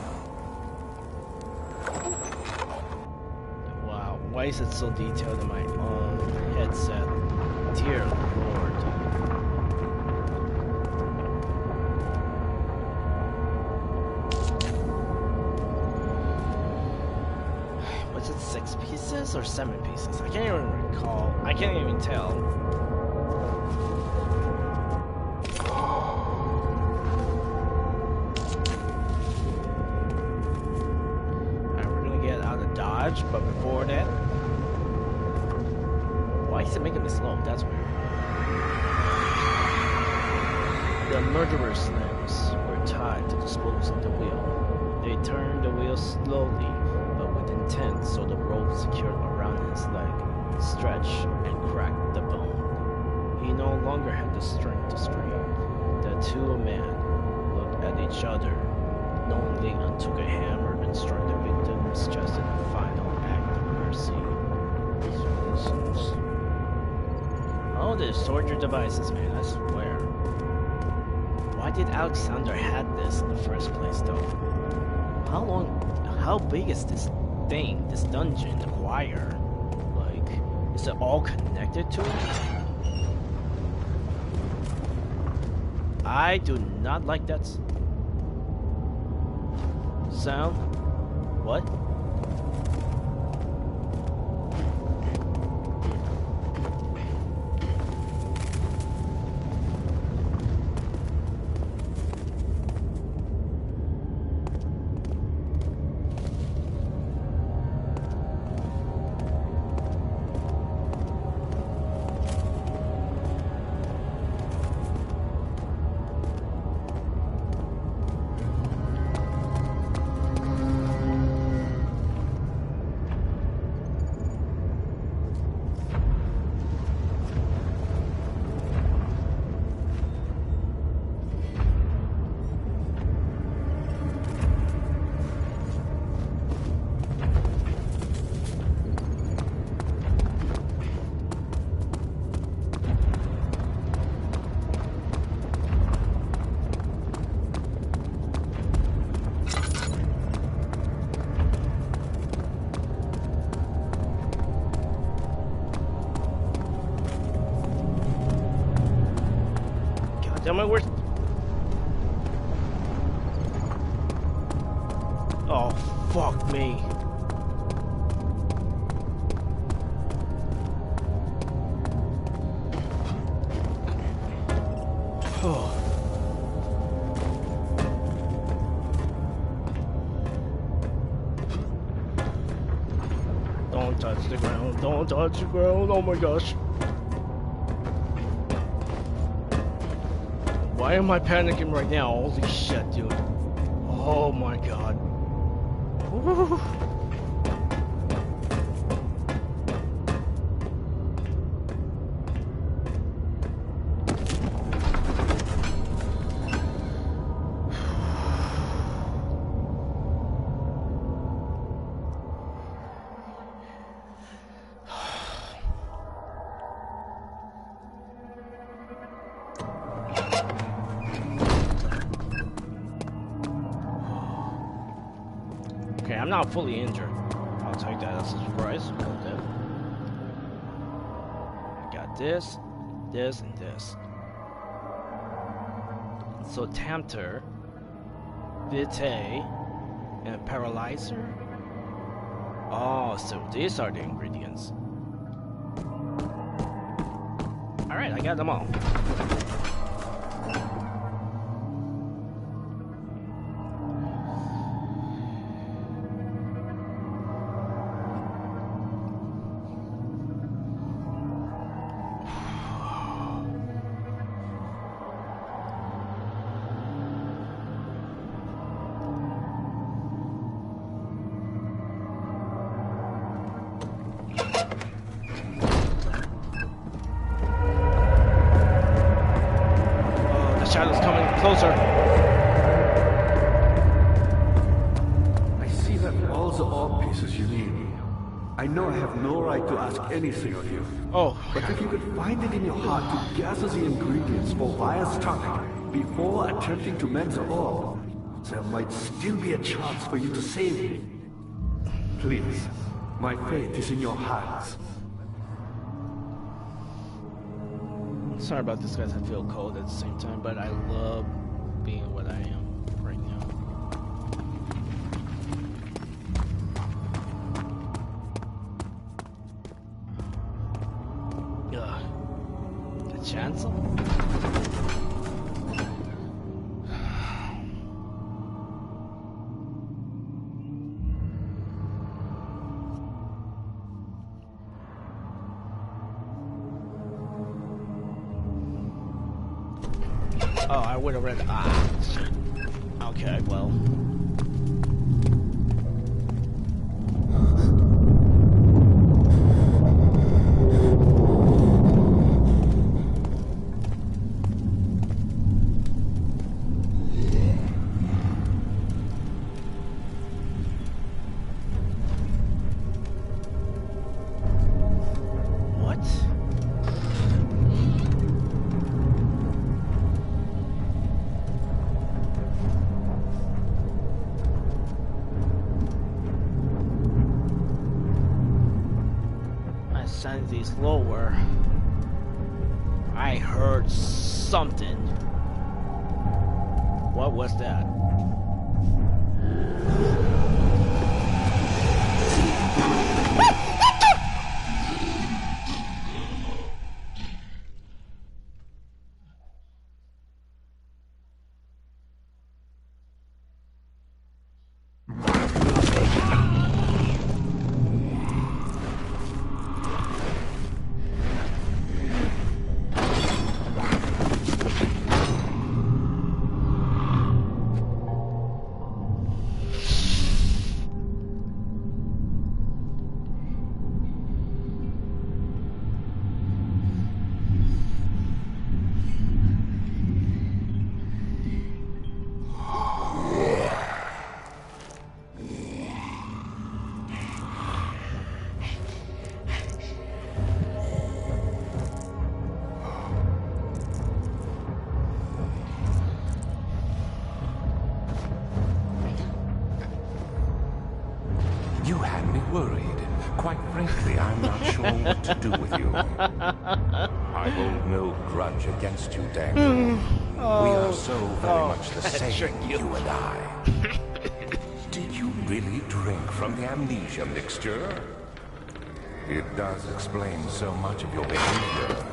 Wow, why is it so detailed in my own headset? Dear Lord. Was it 6 pieces or 7 pieces? I can't even recall. I can't even tell. Dodge, but before that, why is it making me slow? That's weird. The murderer's limbs were tied to the spokes of the wheel. They turned the wheel slowly, but with intent, so the rope secured around his leg stretched and cracked the bone. He no longer had the strength to scream. The two men looked at each other, knowingly took a hammer and struck the victim's chest in a final act of mercy. Oh, there's torture devices, man, I swear. Why did Alexander have this in the first place, though? How big is this thing, this dungeon, the choir? Like, is it all connected to it? I do not like that sound. What? Oh, fuck me. Oh. Don't touch the ground. Don't touch the ground. Oh my gosh. Why am I panicking right now? Holy shit, dude. Oh my god. Woo. Okay, I'm not fully injured. I'll take that as a surprise. Okay. I got this, this, and this. So Tempter, Vitae, and Paralyzer? Oh, so these are the ingredients. Alright, I got them all. Shadow's coming closer. I see that all the ore pieces you need. I know I have no right to ask anything of you. Oh. But if you could find it in your heart to gather the ingredients for Vire's tonic before attempting to mend the ore, there might still be a chance for you to save me. Please, my fate is in your hands. Sorry about this, guys. I feel cold at the same time, but I love being what I am right now. Ugh. The chancel? Oh, I would have read. Ah, shit. Okay, well. These lower. I heard something. What was that? You had me worried. Quite frankly, I'm not sure what to do with you. I hold no grudge against you, Daniel. We are so very much the same, you and I. Did you really drink from the amnesia mixture? It does explain so much of your behavior.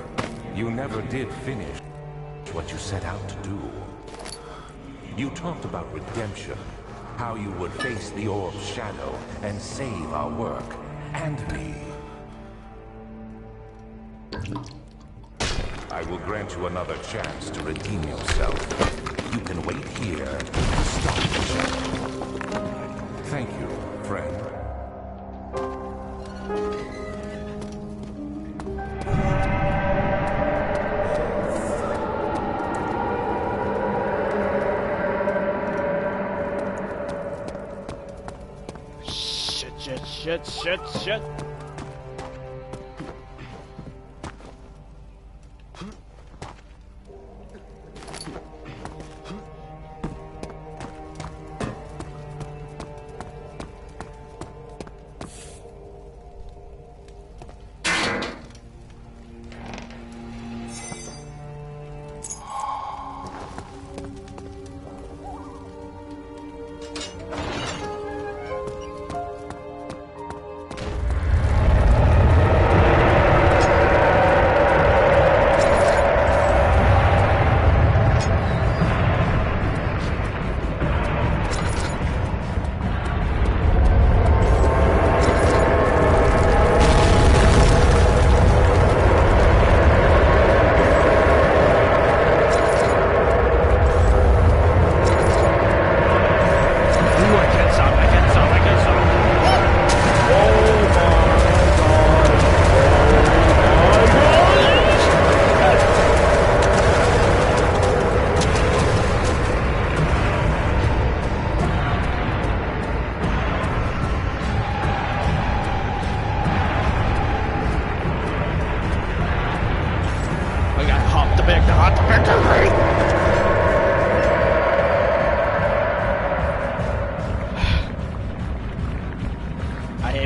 You never did finish what you set out to do. You talked about redemption, how you would face the orb's shadow and save our work, and me. I will grant you another chance to redeem yourself. You can wait here and stop the shadow. Thank you, friend. Shit.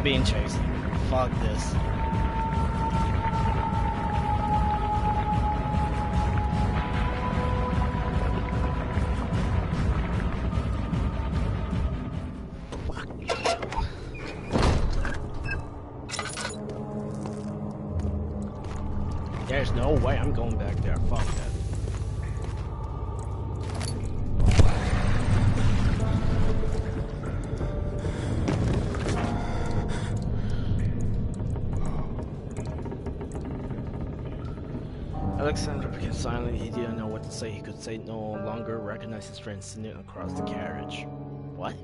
Being chased. Fuck this. There's no way I'm going back there. Fuck that. Alexander became silent. He didn't know what to say. He could say no longer recognize his friend sitting across the carriage. What?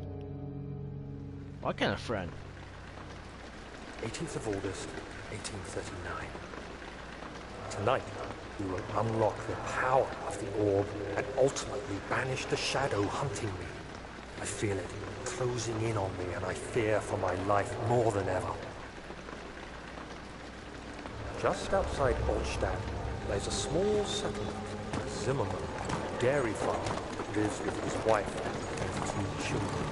What kind of friend? 18th of August, 1839. Tonight, we will unlock the power of the orb and ultimately banish the shadow hunting me. I feel it closing in on me and I fear for my life more than ever. Just outside Altstadt, there's a small settlement, Zimmerman, a dairy farm, lives with his wife and 2 children.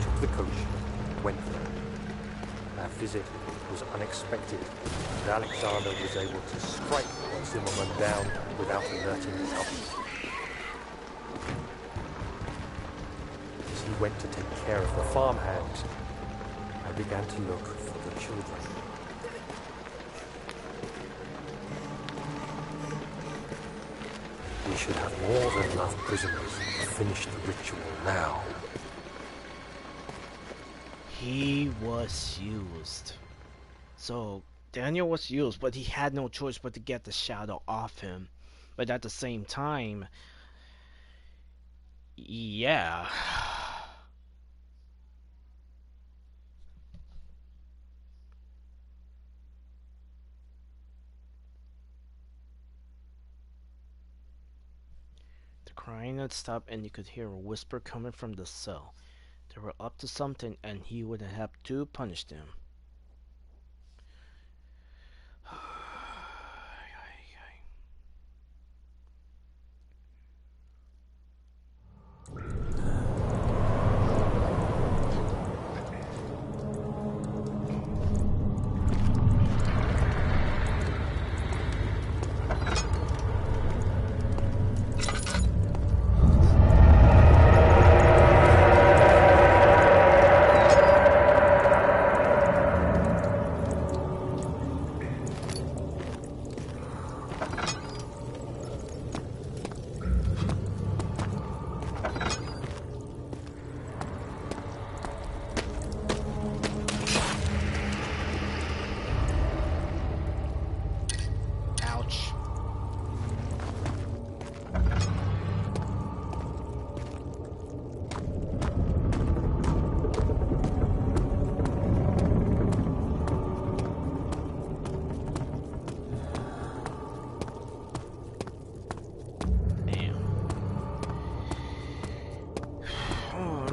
Took the coach, went there. Our visit was unexpected, and Alexander was able to strike Zimmerman down without alerting his others. As he went to take care of the farmhands, I began to look for the children. We should have more than enough prisoners to finish the ritual now. He was used. So Daniel was used, but he had no choice but to get the shadow off him. But at the same time, yeah. The crying had stopped and you could hear a whisper coming from the cell. They were up to something and he would have to punish them.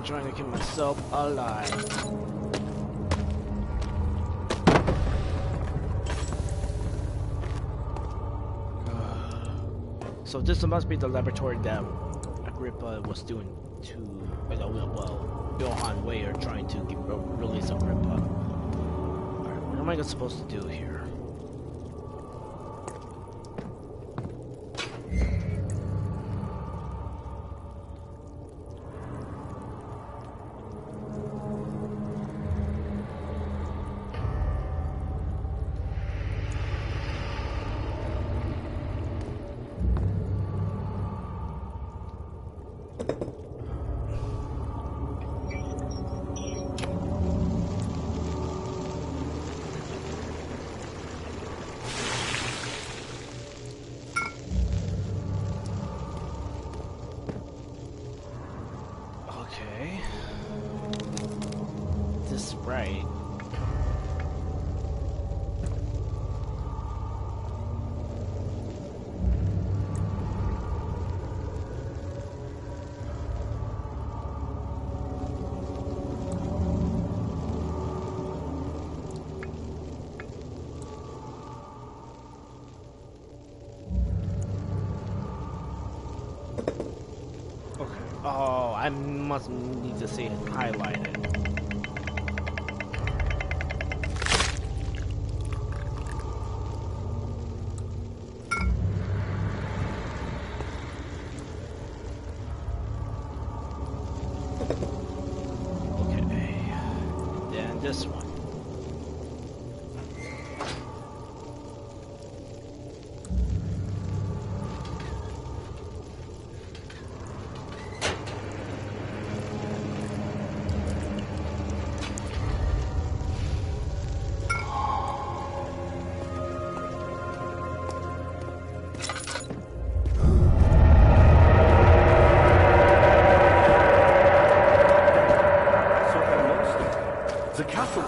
trying to keep myself alive. So this must be the laboratory that Agrippa was doing to, well, Johann Weyer trying to release Agrippa. Alright, what am I supposed to do here? Okay. This is right. Oh, I must need to see it highlighted. Okay. Then this one.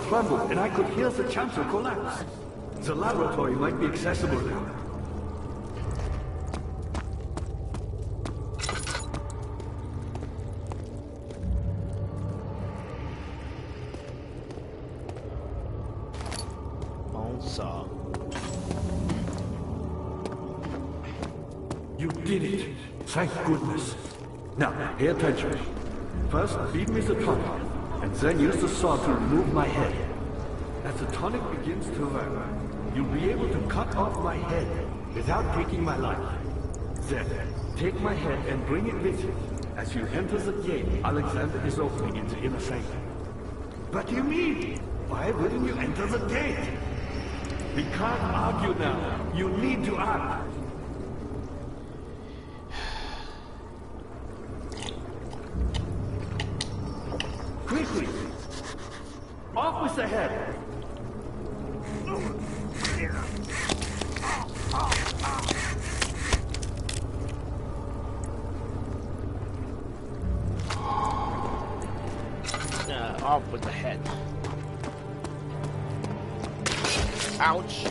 Trembled, and I could hear the chancel collapse. The laboratory might be accessible now. Bone saw. You did it. Thank goodness. Now, pay attention. First, feed me the tonic, and then use the saw to remove my head. As the tonic begins to work, you'll be able to cut off my head without taking my life. Then, take my head and bring it with you. As you enter the gate, Alexander is opening in the inner sanctum. What do you mean? Why wouldn't you enter the gate? We can't argue now. You need to act. Quickly! Off with the head! Off with the head. Ouch.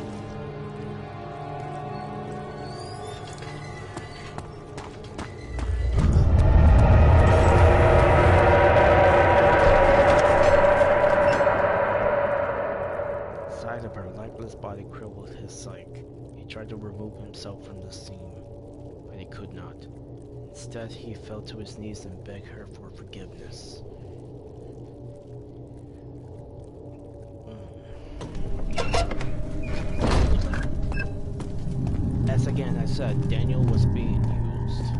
Sight of her lifeless body crippled his psyche. He tried to remove himself from the scene, but he could not. Instead, he fell to his knees and begged her for forgiveness. As again I said, Daniel was being used.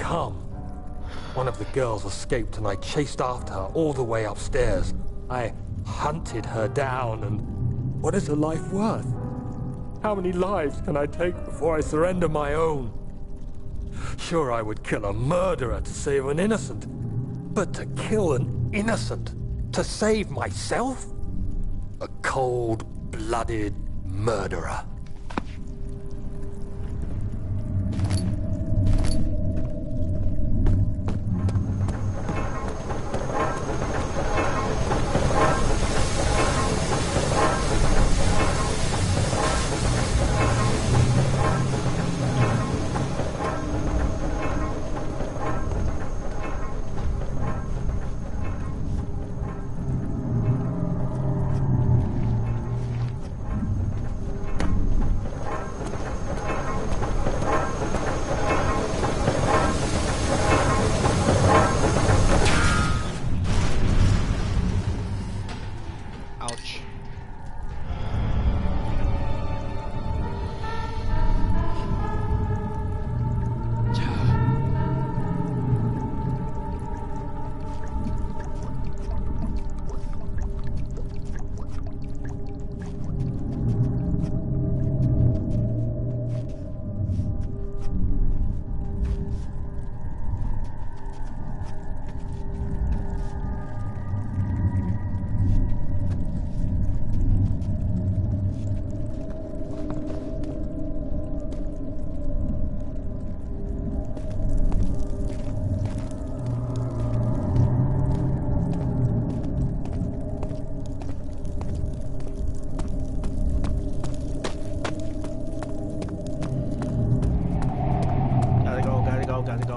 come. One of the girls escaped and I chased after her all the way upstairs. I hunted her down, and what is a life worth? How many lives can I take before I surrender my own? Sure, I would kill a murderer to save an innocent, but to kill an innocent to save myself? A cold-blooded murderer. Ouch.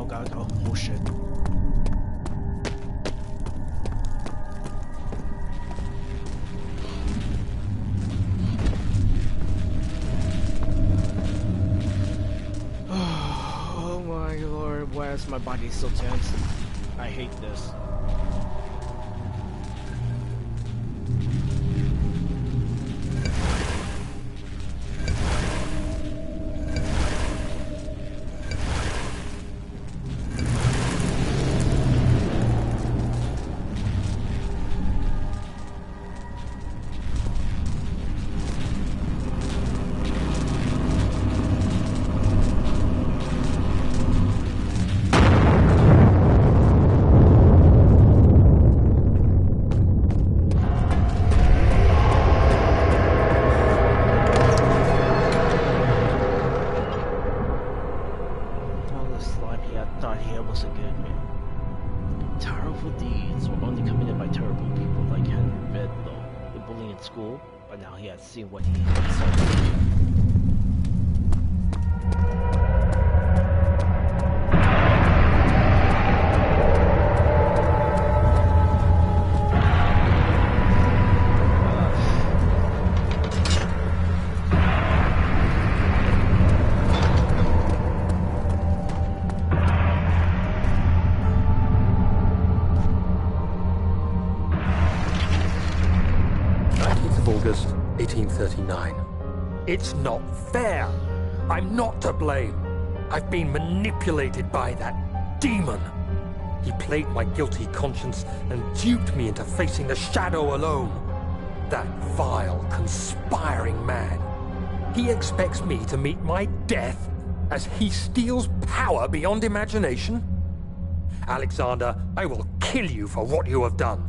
Gotta go. Oh shit. Oh my lord, why is my body so tense? I hate this. School, but now he has seen what he has. August 1839. It's not fair. I'm not to blame. I've been manipulated by that demon. He played my guilty conscience and duped me into facing the shadow alone. That vile, conspiring man. He expects me to meet my death as he steals power beyond imagination. Alexander, I will kill you for what you have done.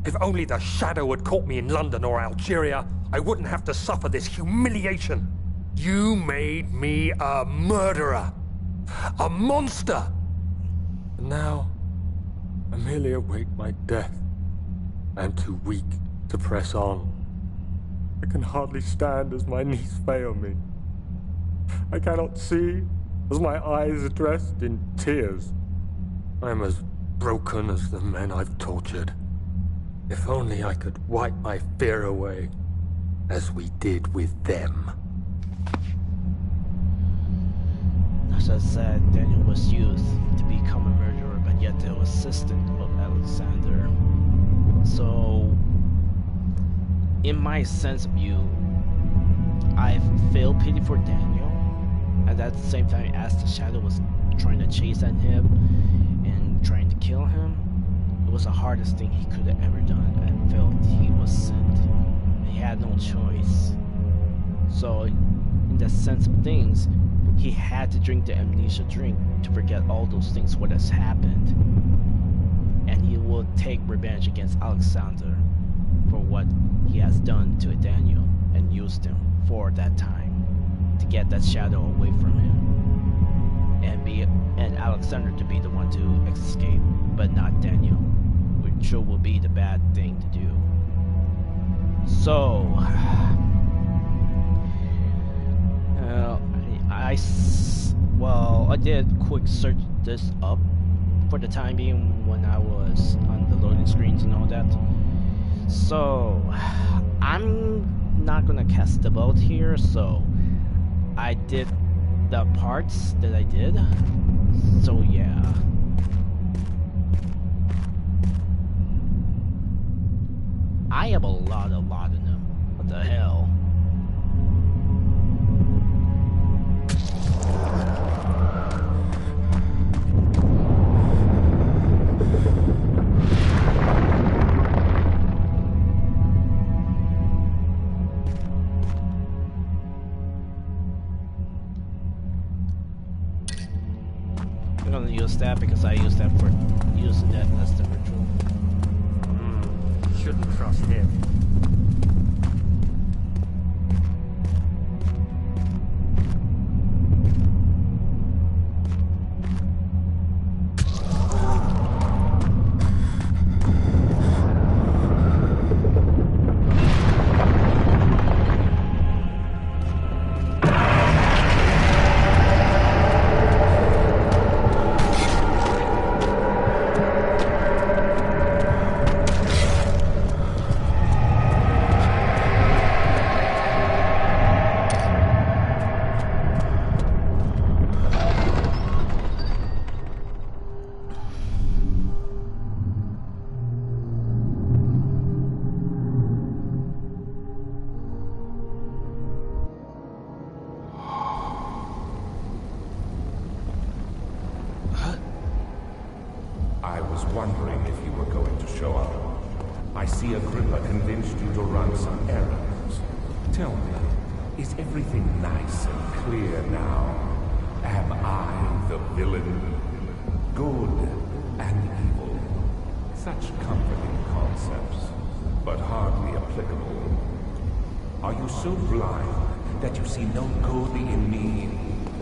If only the shadow had caught me in London or Algeria, I wouldn't have to suffer this humiliation. You made me a murderer. A monster. And now, I merely await my death. I am too weak to press on. I can hardly stand as my knees fail me. I cannot see as my eyes are dressed in tears. I am as broken as the men I've tortured. If only I could wipe my fear away, as we did with them. As I said, Daniel was used to become a murderer, but yet the assistant of Alexander. So, in my sense of view, I feel pity for Daniel, and at the same time, as the shadow was trying to chase at him and trying to kill him. It was the hardest thing he could have ever done, and felt he was sent. He had no choice. So, in that sense of things, he had to drink the amnesia drink to forget all those things, what has happened. And he will take revenge against Alexander for what he has done to Daniel, and used him for that time to get that shadow away from him, and Alexander to be the one to escape, but not Daniel, which will be the bad thing to do. So, I did quick search this up for the time being when I was on the loading screens and all that. So, I'm not gonna cast the vote here, so I did the parts that I did. So yeah. I have a lot of them. What the hell? I'm gonna use that because I used that for using that as the ritual. Shouldn't trust him. I was wondering if you were going to show up. I see Agrippa convinced you to run some errands. Tell me, is everything nice and clear now? Am I the villain? Good and evil. Such comforting concepts, but hardly applicable. Are you so blind that you see no good in me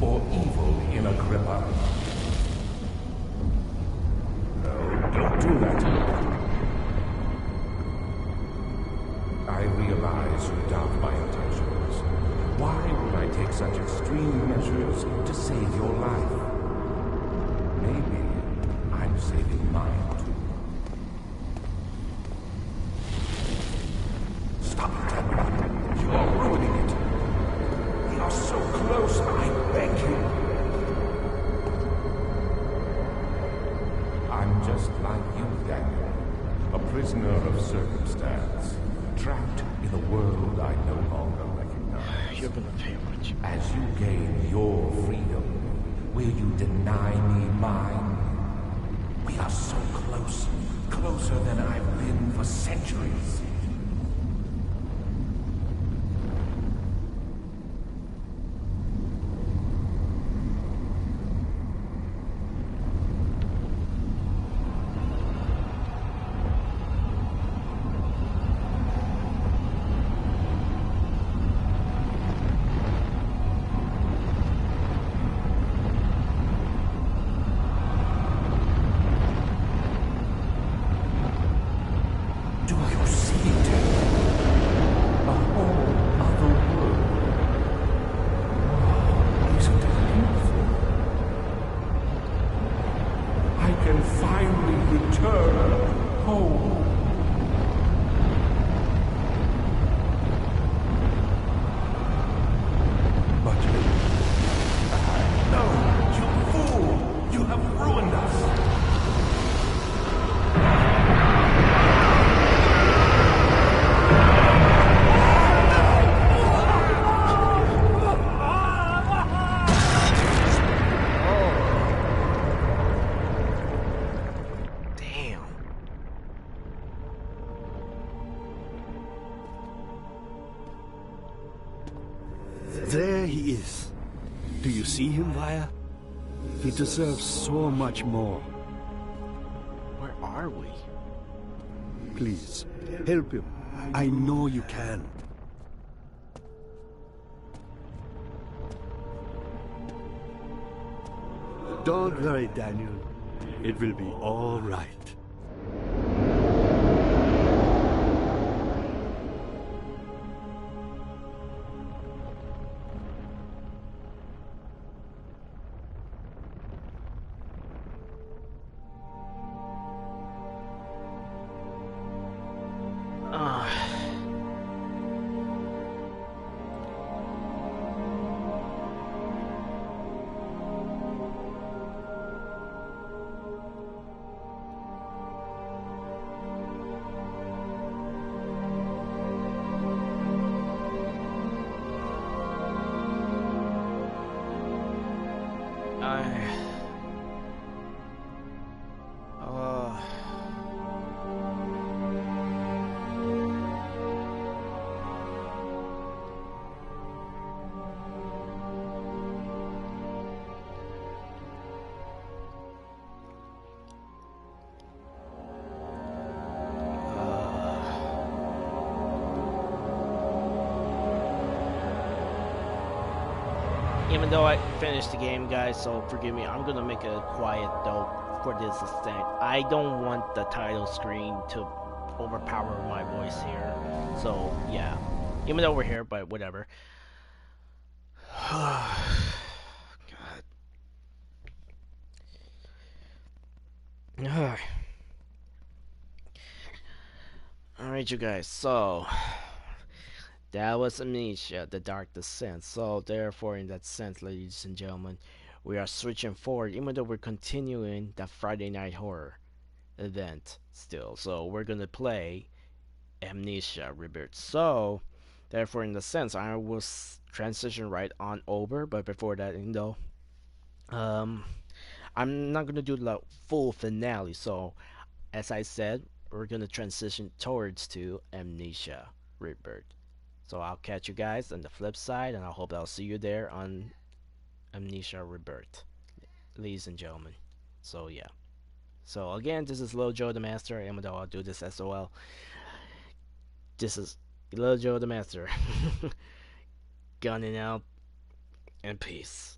or evil in Agrippa? Don't do that. I realize you doubt my intentions. Why would I take such extreme measures to save your life? Maybe I'm saving mine too. Stop it, Edward. You are ruining it. We are so close, I beg you. I'm just like you, Daniel, a prisoner of circumstance, trapped in a world I no longer recognize. You're gonna pay much. As you gain your freedom, will you deny me mine? We are so close, closer than I've been for centuries. There he is. Do you see him, Vaya? He deserves so much more. Where are we? Please, help him. I know you can. Don't worry, Daniel. It will be all right. Even though I finished the game, guys, so forgive me, I'm gonna make a quiet though for this extent. I don't want the title screen to overpower my voice here. So yeah, even though we're here, but whatever. God. Alright, you guys, so that was Amnesia, the Dark Descent. So therefore, in that sense, ladies and gentlemen, we are switching forward, even though we're continuing that Friday Night Horror event still. So we're gonna play Amnesia Rebirth. So therefore, in the sense, I will transition right on over. But before that, I'm not gonna do the full finale. So as I said, we're gonna transition towards to Amnesia Rebirth. So I'll catch you guys on the flip side, and I hope I'll see you there on Amnesia Rebirth, ladies and gentlemen. So yeah. So again, this is Lil Joe the Master, and I'll do this SOL. This is Lil Joe the Master. Gunning out, and peace.